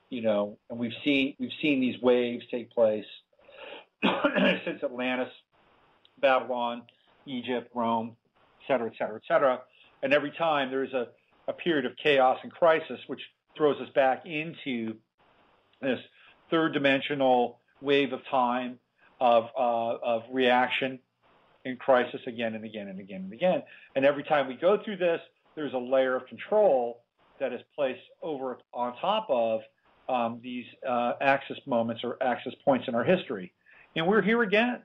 You know, and we've seen these waves take place since Atlantis, Babylon, Egypt, Rome, et cetera, et cetera, et cetera. And every time there's a period of chaos and crisis, which throws us back into this third dimensional wave of time of reaction and crisis again and again and again and again. And every time we go through this, there's a layer of control that is placed over on top of these axis moments or axis points in our history. And we're here again.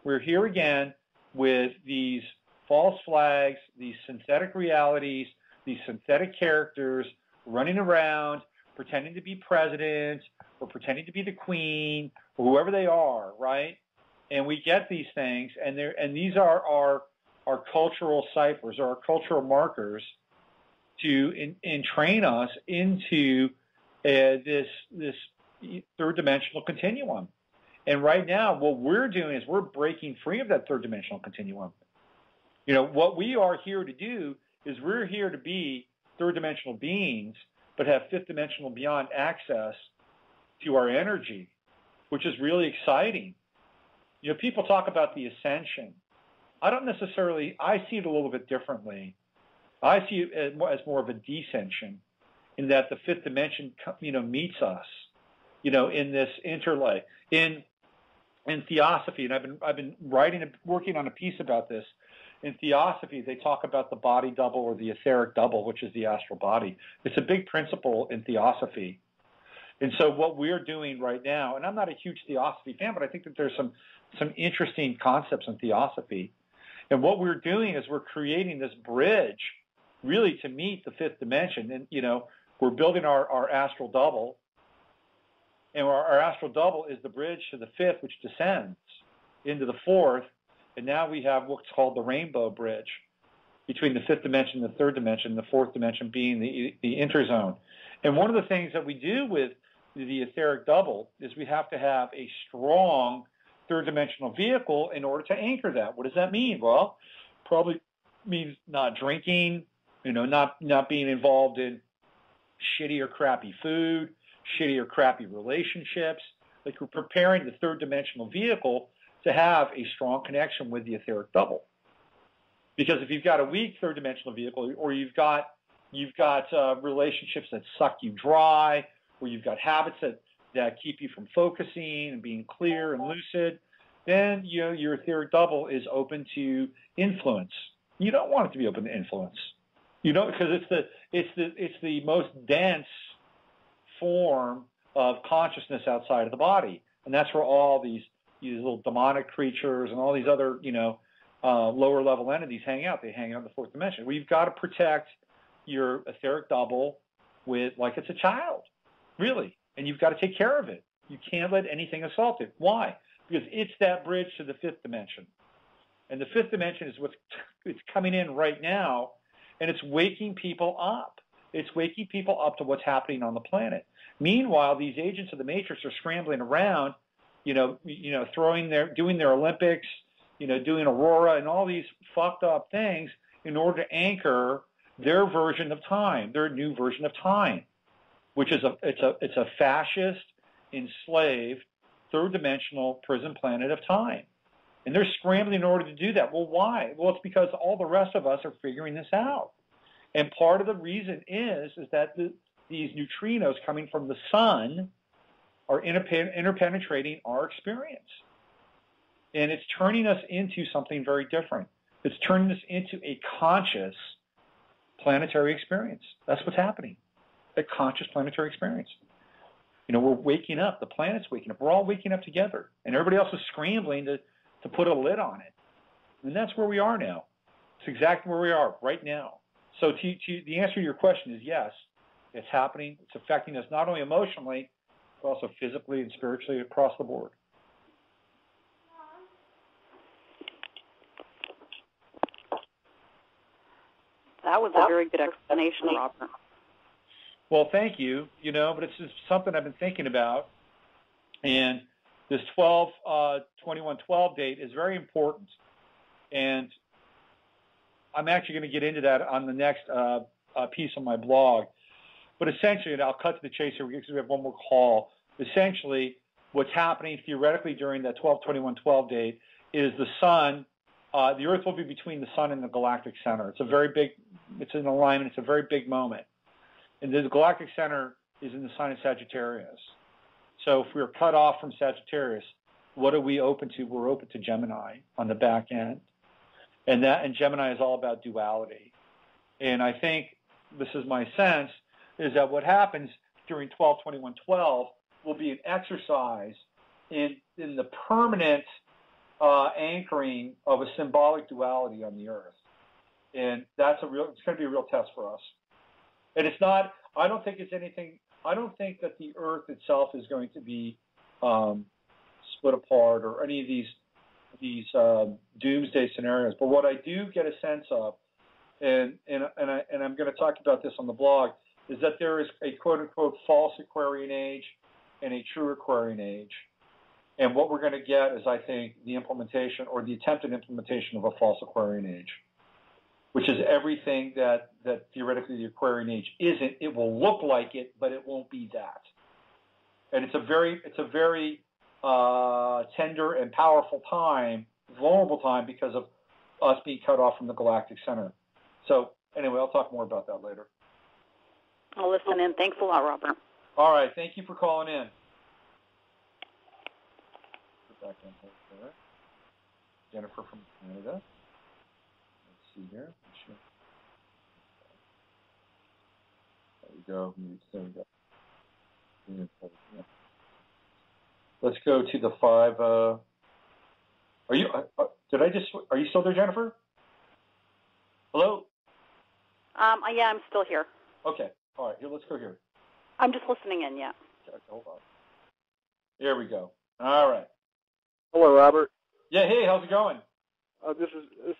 We're here again with these false flags, these synthetic realities, these synthetic characters running around, pretending to be president or pretending to be the queen or whoever they are, right? And we get these things, and these are our cultural ciphers, or our cultural markers to entrain us into this third dimensional continuum. And right now, what we're doing is we're breaking free of that third dimensional continuum. You know, what we are here to do is we're here to be third dimensional beings, but have fifth dimensional beyond access to our energy, which is really exciting. You know, people talk about the ascension. I see it a little bit differently. I see it as more of a descension, in that the fifth dimension, you know, meets us, you know, in this interlay. In Theosophy, and I've been working on a piece about this. In Theosophy, they talk about the body double or the etheric double, which is the astral body. It's a big principle in Theosophy. And so what we're doing right now, and I'm not a huge Theosophy fan, but I think that there's some interesting concepts in Theosophy. And what we're doing is we're creating this bridge really to meet the fifth dimension. And, you know, we're building our astral double. And our astral double is the bridge to the fifth, which descends into the fourth. And now we have what's called the rainbow bridge between the fifth dimension and the third dimension, the fourth dimension being the interzone. And one of the things that we do with the etheric double is we have to have a strong third dimensional vehicle in order to anchor that. What does that mean? Well, probably means not drinking, you know, not being involved in shitty or crappy food, shitty or crappy relationships. Like, we're preparing the third dimensional vehicle to have a strong connection with the etheric double. Because if you've got a weak third dimensional vehicle, or you've got relationships that suck you dry, or you've got habits that keep you from focusing and being clear and lucid, then, you know, your etheric double is open to influence. You don't want it to be open to influence, you know, because it's the most dense form of consciousness outside of the body, and that's where all these little demonic creatures and all these other, you know, lower level entities hang out. They hang out in the fourth dimension. We've got to protect your etheric double like it's a child, really, and you've got to take care of it. You can't let anything assault it. Why? Because it's that bridge to the fifth dimension, and the fifth dimension is it's coming in right now, and it's waking people up. It's waking people up to what's happening on the planet. Meanwhile, these agents of the Matrix are scrambling around, doing their Olympics, doing Aurora and all these fucked up things in order to anchor their version of time, their new version of time, which is it's a fascist, enslaved, third-dimensional prison planet of time. And they're scrambling in order to do that. Well, why? Well, it's because all the rest of us are figuring this out. And part of the reason is that these neutrinos coming from the sun are interpenetrating our experience. And it's turning us into something very different. It's turning us into a conscious planetary experience. That's what's happening, a conscious planetary experience. We're waking up. The planet's waking up. We're all waking up together. And everybody else is scrambling to put a lid on it. And that's where we are now. It's exactly where we are right now. So the answer to your question is yes, it's happening. It's affecting us not only emotionally, but also physically and spiritually across the board. That was a very good explanation, Robert. Well, thank you. But it's just something I've been thinking about. And this 12/21/12 date is very important. And I'm actually going to get into that on the next piece on my blog. But essentially, and I'll cut to the chase here because we have one more call. Essentially, what's happening theoretically during that 12/21/12 date is the sun, the Earth will be between the sun and the galactic center. It's an alignment. It's a very big moment. And the galactic center is in the sign of Sagittarius. So if we're cut off from Sagittarius, what are we open to? We're open to Gemini on the back end. And Gemini is all about duality. And I think, this is my sense, is that what happens during 12/21/12 will be an exercise in the permanent anchoring of a symbolic duality on the Earth. And it's going to be a real test for us. And it's not, I don't think that the Earth itself is going to be split apart or any of these doomsday scenarios. But what I do get a sense of and I'm going to talk about this on the blog, is that there is a quote-unquote false Aquarian age and a true Aquarian age. And what we're going to get is, I think, the implementation or the attempted implementation of a false Aquarian age, which is everything that theoretically the Aquarian age isn't. It will look like it, but it won't be that. And it's a very tender and powerful time, vulnerable time, because of us being cut off from the galactic center. So anyway, I'll talk more about that later. I'll listen in. Thanks a lot, Robert. All right. Thank you for calling in. Back in there. Jennifer from Canada. Let's see here. There we go. There we go. Let's go to the 5. Are you? Are you still there, Jennifer? Hello. Yeah, I'm still here. Okay. All right. Here, let's go here. I'm just listening in. Yeah. Okay, hold on. There we go. All right. Hello, Robert. Yeah. Hey, how's it going? This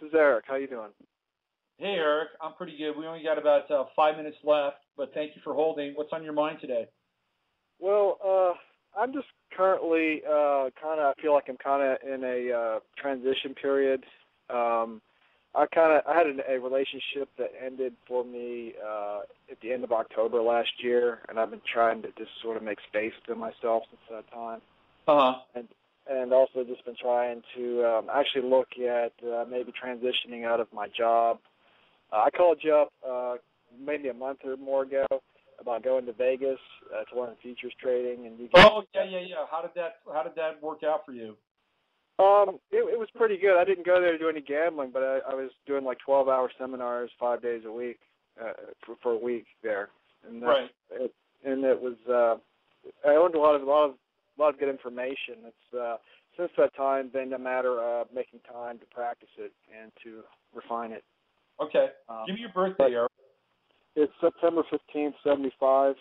is Eric. How you doing? Hey, Eric. I'm pretty good. We only got about 5 minutes left, but thank you for holding. What's on your mind today? Well, I'm just currently I feel like I'm kind of in a transition period. I had a relationship that ended for me at the end of October last year, and I've been trying to just sort of make space within myself since that time. And also just been trying to actually look at maybe transitioning out of my job. I called you up maybe a month or more ago about going to Vegas to learn futures trading, and yeah. How did that work out for you? It was pretty good. I didn't go there to do any gambling, but I was doing like 12-hour seminars 5 days a week for a week there, and right. It was I learned a lot of good information. It's since that time been a matter of making time to practice it and to refine it. Okay. Give me your birthday, Eric. It's September 15th, 75.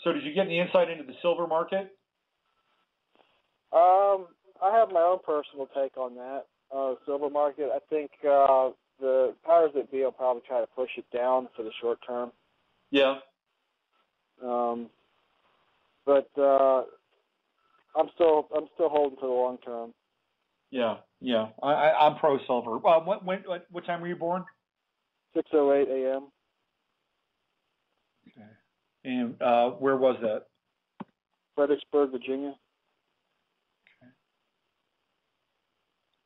So did you get any insight into the silver market? I have my own personal take on that. Silver market, I think the powers that be will probably try to push it down for the short term. Yeah. But I'm still holding for the long term. Yeah. I'm pro silver. What time were you born? 6:08 a.m. Okay. And where was that? Fredericksburg, Virginia.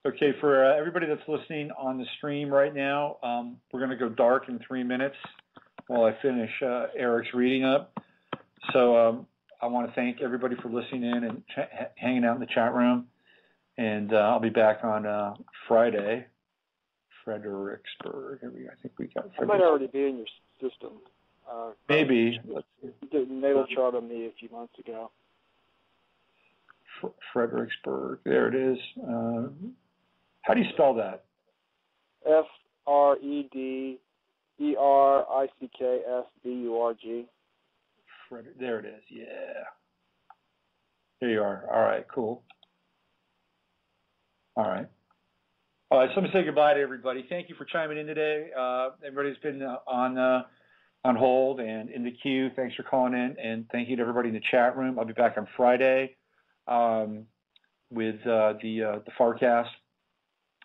Okay, for everybody that's listening on the stream right now, we're going to go dark in 3 minutes while I finish Eric's reading up. So I want to thank everybody for listening in and hanging out in the chat room. And I'll be back on Friday. Fredericksburg. I think we got. I might already be in your system. Maybe. You did a natal chart on me a few months ago. Fredericksburg. There it is. How do you spell that? Fredericksburg. There it is. Yeah. There you are. All right. Cool. All right. All right. So let me say goodbye to everybody. Thank you for chiming in today. Everybody's been on hold and in the queue. Thanks for calling in, and thank you to everybody in the chat room. I'll be back on Friday with the forecast,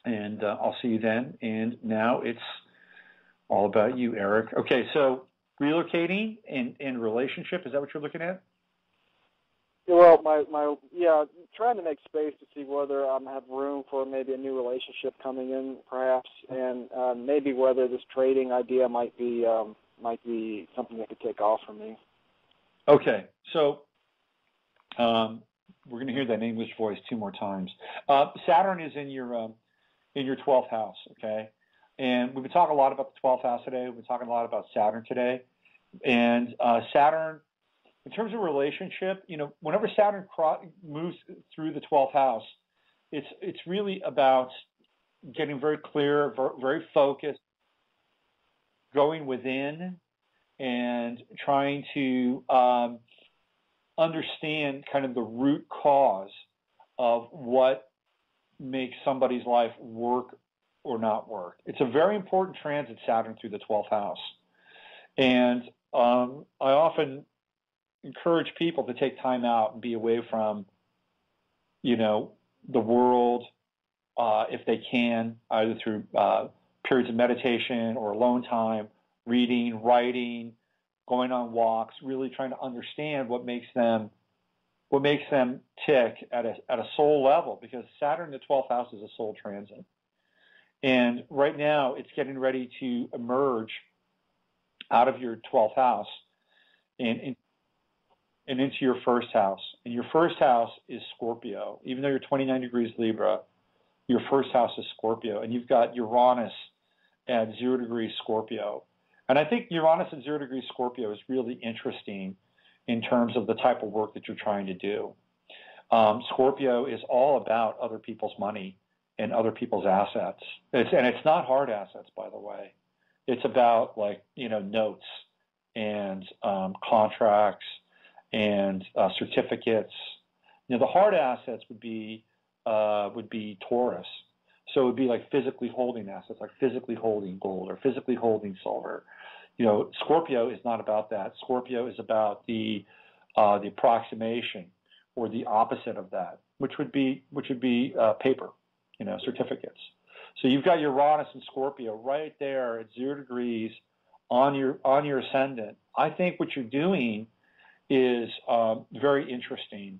and I'll see you then. And now it's all about you, Eric. Okay, so relocating and relationship, is that what you're looking at? Well, trying to make space to see whether I have room for maybe a new relationship coming in, perhaps, and maybe whether this trading idea might be something that could take off for me. Okay, so we're going to hear that English voice 2 more times. Saturn is in your 12th house, okay? And we've been talking a lot about the 12th house today. We've been talking a lot about Saturn today. And Saturn, in terms of relationship, whenever Saturn moves through the 12th house, it's really about getting very clear, very focused, going within, and trying to understand kind of the root cause of what makes somebody's life work or not work. It's a very important transit, Saturn through the 12th house. And I often encourage people to take time out and be away from, the world, if they can, either through periods of meditation or alone time, reading, writing, going on walks, really trying to understand what makes them tick at a soul level, because Saturn in the 12th house is a soul transit. And right now it's getting ready to emerge out of your 12th house and into your first house. And your first house is Scorpio. Even though you're 29 degrees Libra, your first house is Scorpio. And you've got Uranus at 0 degrees Scorpio. And I think Uranus at 0 degrees Scorpio is really interesting in terms of the type of work that you're trying to do. Scorpio is all about other people's money and other people's assets. And it's not hard assets, by the way. It's about notes and contracts and certificates. The hard assets would be Taurus. So it would be like physically holding assets, like physically holding gold or physically holding silver. Scorpio is not about that. Scorpio is about the approximation or the opposite of that, which would be paper, certificates. So you've got Uranus and Scorpio right there at 0 degrees on your ascendant. I think what you're doing is very interesting,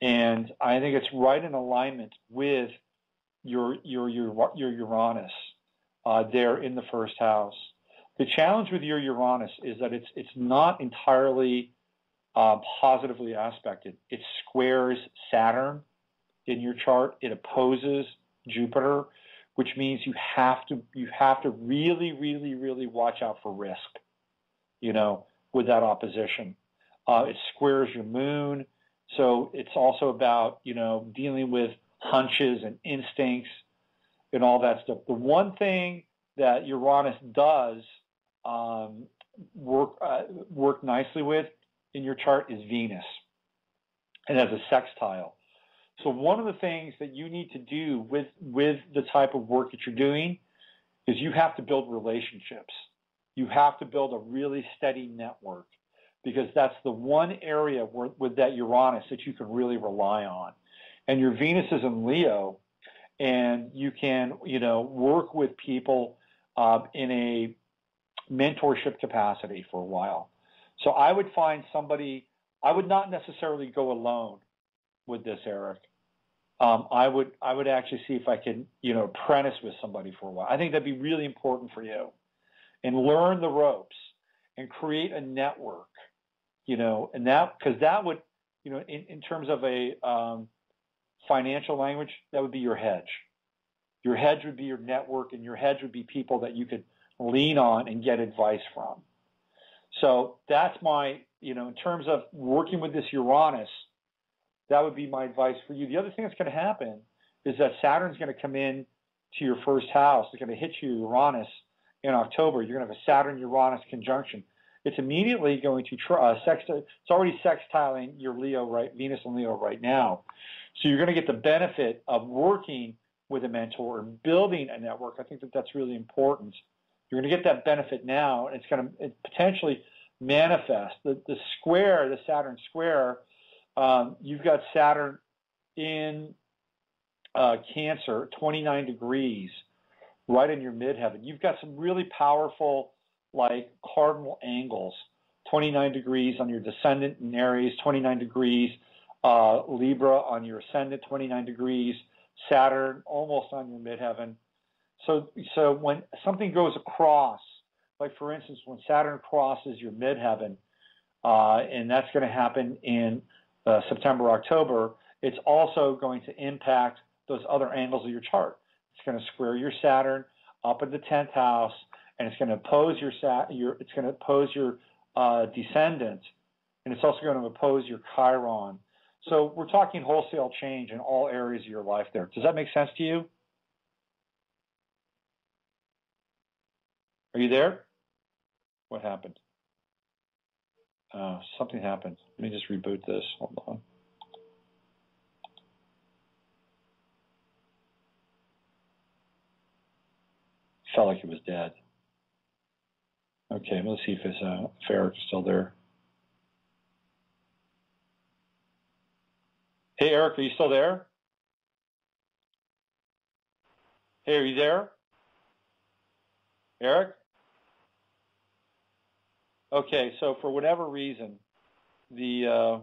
and I think it's right in alignment with your Uranus there in the first house. The challenge with your Uranus is that it's not entirely positively aspected. It squares Saturn in your chart. It opposes Jupiter, which means you have to really, really, really watch out for risk, with that opposition. It squares your moon, so it's also about, dealing with hunches and instincts and all that stuff. The one thing that Uranus does work nicely with in your chart is Venus, and as a sextile. So one of the things that you need to do with the type of work that you're doing is you have to build relationships. You have to build a really steady network, because that's the one area with that Uranus that you can really rely on. And your Venus is in Leo, and you can, work with people in a mentorship capacity for a while. So I would find somebody. I would not necessarily go alone with this, Eric. I would actually see if I can, apprentice with somebody for a while. I think that'd be really important for you, and learn the ropes and create a network, and because that would, in terms of a financial language, that would be your hedge. Your hedge would be your network, and your hedge would be people that you could lean on and get advice from. So that's my, in terms of working with this Uranus, that would be my advice for you. The other thing that's going to happen is that Saturn's going to come in to your first house. It's going to hit you, Uranus, in October. You're going to have a Saturn-Uranus conjunction. It's immediately going to it's already sextiling your Leo, right, Venus and Leo right now. So you're going to get the benefit of working with a mentor and building a network. I think that's really important. You're going to get that benefit now, and it's going to potentially manifest. The Saturn square, you've got Saturn in Cancer, 29 degrees, right in your midheaven. You've got some really powerful, cardinal angles, 29 degrees on your descendant in Aries, 29 degrees Libra on your ascendant, 29 degrees Saturn almost on your midheaven. So when something goes across, like for instance, when Saturn crosses your midheaven, and that's going to happen in September, October, it's also going to impact those other angles of your chart. It's going to square your Saturn up in the 10th house, and it's going to oppose your descendant, and it's also going to oppose your Chiron. So we're talking wholesale change in all areas of your life there. Does that make sense to you? Are you there? What happened? Something happened. Let me just reboot this. Hold on. felt like it was dead. Okay, let's see if Eric is still there. Hey, Eric, are you still there? Hey, are you there? Eric? Okay, so for whatever reason, the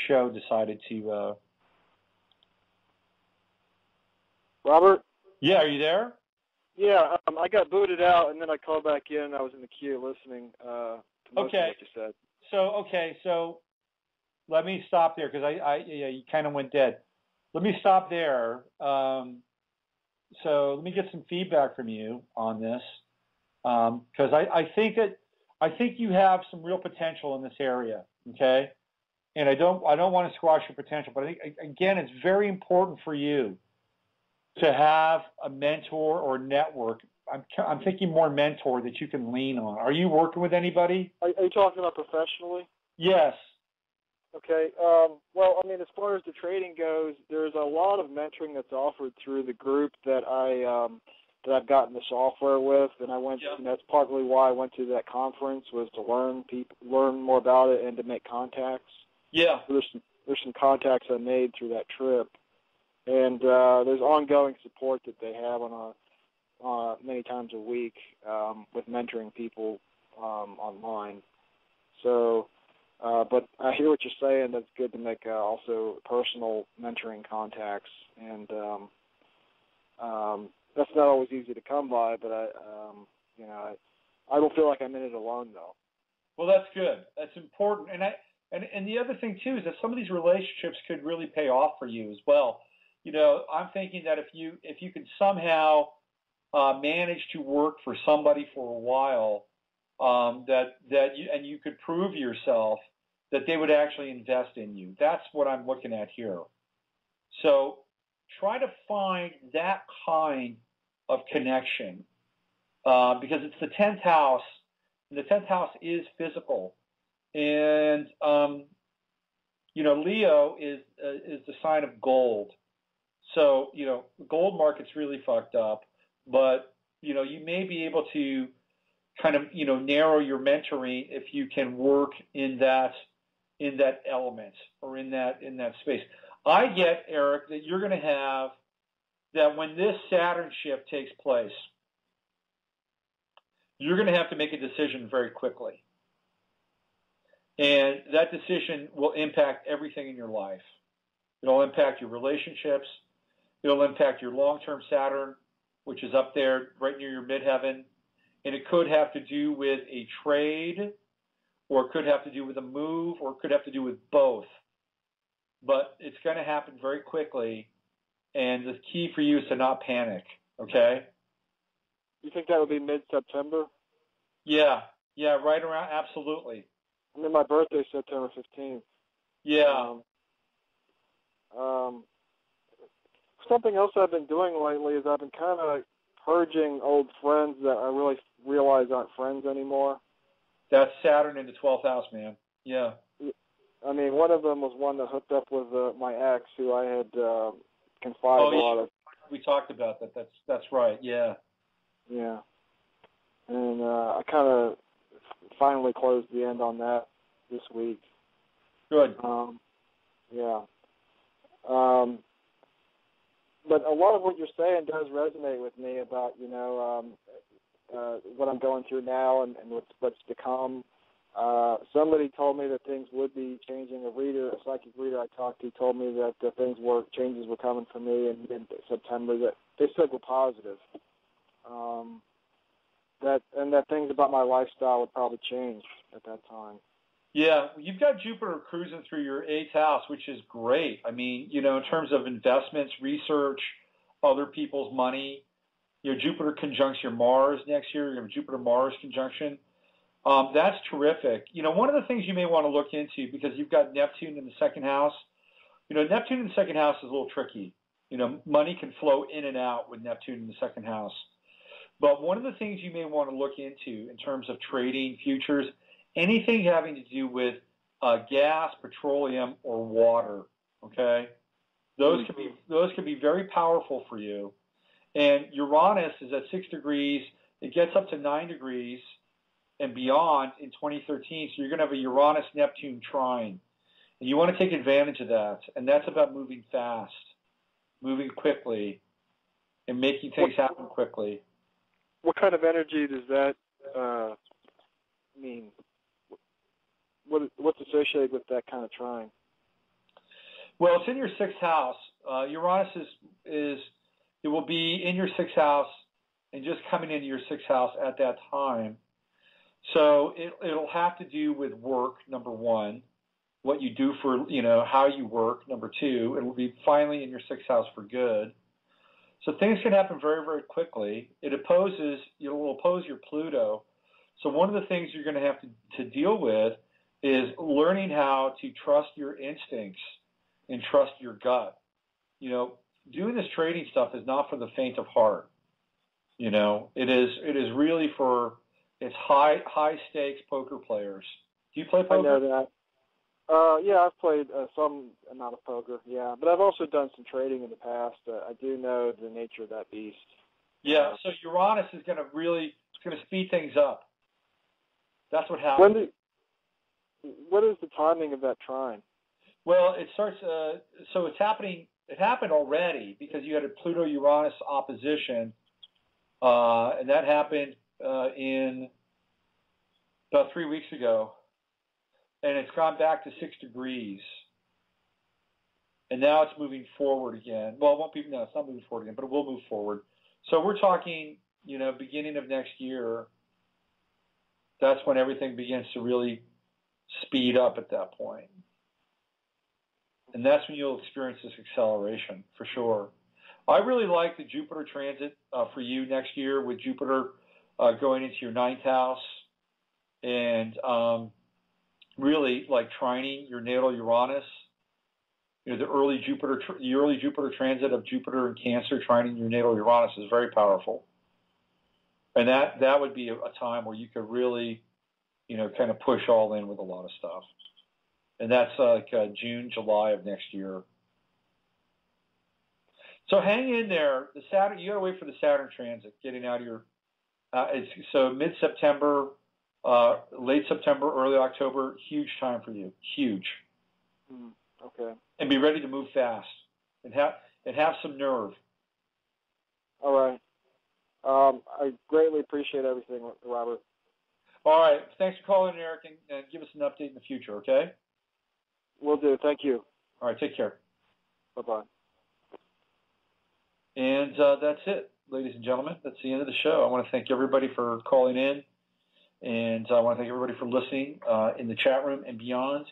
show decided to. Robert? Yeah, are you there? Yeah, I got booted out, and then I called back in. I was in the queue listening to most of what you said. So let me stop there because you kind of went dead. Let me stop there. So let me get some feedback from you on this because I think you have some real potential in this area. Okay, and I don't want to squash your potential, but I think again it's very important for you to have a mentor or network. I'm thinking more mentor that you can lean on. Are you working with anybody? Are you talking about professionally? Yes. Okay. Well, I mean, as far as the trading goes, there's a lot of mentoring that's offered through the group that I've gotten the software with, and I went. Yeah. And that's partly why I went to that conference, was to learn more about it and to make contacts. Yeah. So there's some contacts I made through that trip, and there's ongoing support that they have on many times a week with mentoring people online. So. But I hear what you're saying. That's good to make also personal mentoring contacts, and that's not always easy to come by. But I don't feel like I'm in it alone, though. Well, that's good. That's important. And the other thing too is that some of these relationships could really pay off for you as well. You know, I'm thinking that if you could somehow manage to work for somebody for a while. You could prove yourself that they would actually invest in you. That's what I'm looking at here. So try to find that kind of connection because it's the 10th house, and the 10th house is physical. And, Leo is the sign of gold. So, the gold market's really fucked up, but, you may be able to kind of narrow your mentoring if you can work in that element or in that space. I get, Eric, that you're going to have that when this Saturn shift takes place, you're going to have to make a decision very quickly, and that decision will impact everything in your life. It'll impact your relationships. It'll impact your long-term Saturn, which is up there right near your midheaven. And it could have to do with a trade, or it could have to do with a move, or it could have to do with both. But it's going to happen very quickly, and the key for you is to not panic, okay? You think that would be mid-September? Yeah, right around, absolutely. I mean, my birthday's September 15th. Yeah. Something else I've been doing lately is I've been kind of purging old friends that I really realize aren't friends anymore. That's Saturn in the 12th house, man. Yeah. I mean, one of them was one that hooked up with my ex, who I had confided a lot of. We talked about that. That's right. Yeah. Yeah. And I kind of finally closed the end on that this week. Good. Yeah. But a lot of what you're saying does resonate with me about, what I'm going through now and what's to come. Somebody told me that things would be changing. A psychic reader I talked to told me that changes were coming for me in mid-September that they said were positive. That things about my lifestyle would probably change at that time. Yeah, you've got Jupiter cruising through your 8th house, which is great. I mean, in terms of investments, research, other people's money, Jupiter conjuncts your Mars next year. You have a Jupiter-Mars conjunction. That's terrific. One of the things you may want to look into, because you've got Neptune in the 2nd house, Neptune in the 2nd house is a little tricky. Money can flow in and out with Neptune in the 2nd house. But one of the things you may want to look into in terms of trading futures, anything having to do with gas, petroleum, or water, okay? Those can be very powerful for you. And Uranus is at 6 degrees. It gets up to 9 degrees and beyond in 2013. So you're going to have a Uranus-Neptune trine. And you want to take advantage of that. And that's about moving fast, moving quickly, and making things happen quickly. What kind of energy does that mean? What's associated with that kind of trine? Well, it's in your 6th house. Uranus it will be in your 6th house and just coming into your 6th house at that time. So it'll have to do with work, number one, what you do for, how you work, number two. It'll be finally in your 6th house for good. So things can happen very, very quickly. It will oppose your Pluto. So one of the things you're going to have to deal with is learning how to trust your instincts and trust your gut. Doing this trading stuff is not for the faint of heart. It is really it's high stakes poker players. Do you play poker? I know that. Yeah, I've played some amount of poker. Yeah, but I've also done some trading in the past. I do know the nature of that beast. Yeah. So Uranus is going to speed things up. That's what happens. What is the timing of that trine? Well, it starts. So it's happening. It happened already because you had a Pluto-Uranus opposition, and that happened in about 3 weeks ago, and it's gone back to 6 degrees, and now it's moving forward again. Well, it won't be. No, it's not moving forward again, but it will move forward. So we're talking, beginning of next year. That's when everything begins to really speed up at that point. And that's when you'll experience this acceleration, for sure. I really like the Jupiter transit for you next year, with Jupiter going into your 9th house and really like trining your natal Uranus. The early Jupiter transit of Jupiter in Cancer trining your natal Uranus is very powerful. And that would be a time where you could really, kind of push all in with a lot of stuff. And that's like June, July of next year. So hang in there. The Saturn, you got to wait for the Saturn transit, getting out of your. So mid-September, late September, early October, huge time for you. Huge. Okay. And be ready to move fast, and have some nerve. All right. I greatly appreciate everything, Robert. All right. Thanks for calling, Eric, and give us an update in the future, okay? Will do. Thank you. All right. Take care. Bye-bye. And that's it, ladies and gentlemen. That's the end of the show. I want to thank everybody for calling in, and I want to thank everybody for listening in the chat room and beyond.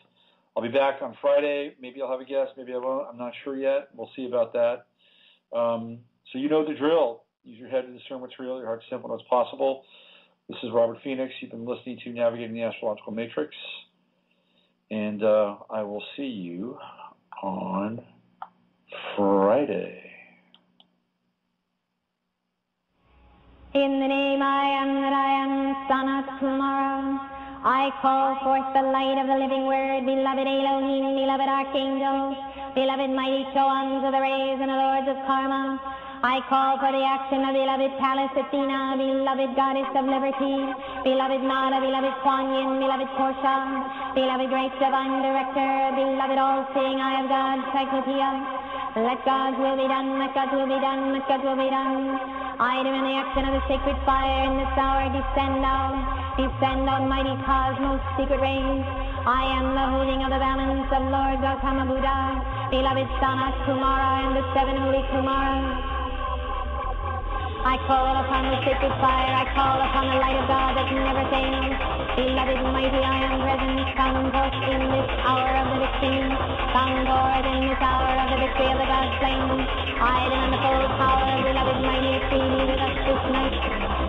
I'll be back on Friday. Maybe I'll have a guest. Maybe I won't. I'm not sure yet. We'll see about that. So you know the drill. Use your head to discern what's real, your heart to simple what's possible. This is Robert Phoenix. You've been listening to Navigating the Astrological Matrix. And I will see you on Friday. In the name I am that I am, Sanat Kumara, I call forth the light of the living word, beloved Elohim, beloved archangels, beloved mighty Choans of the rays and the lords of karma. I call for the action of beloved Pallas Athena, beloved goddess of liberty, beloved Nada, beloved Kuan Yin, beloved Portia, beloved great divine director, beloved all-seeing eye of God, Cyclopeia. Let God's will be done, let God's will be done, let God's will be done. I demand the action of the sacred fire in this hour. Descend on mighty cosmos, secret rays. I am the holding of the balance of Lord Gautama Buddha, beloved Sanat Kumara and the 7 holy Kumaras. I call upon the sacred fire, I call upon the light of God that never fails. Beloved mighty I am present, come forth in this hour of the victory. Come forth in this hour of the victory of the God flame. I demand the full power, beloved mighty, freely with us this night.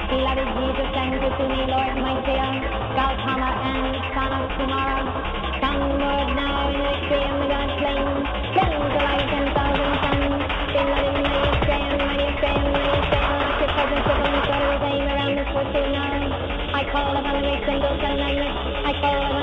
Beloved Jesus, send to me, Lord mighty, Gautama and Sanat Kumara. Come Lord now in the victory of the God flame. Send the light of 10,000 suns. Beloved mighty, stand, mighty, stand, mighty, stand. I call upon the great single sun magnet. I call upon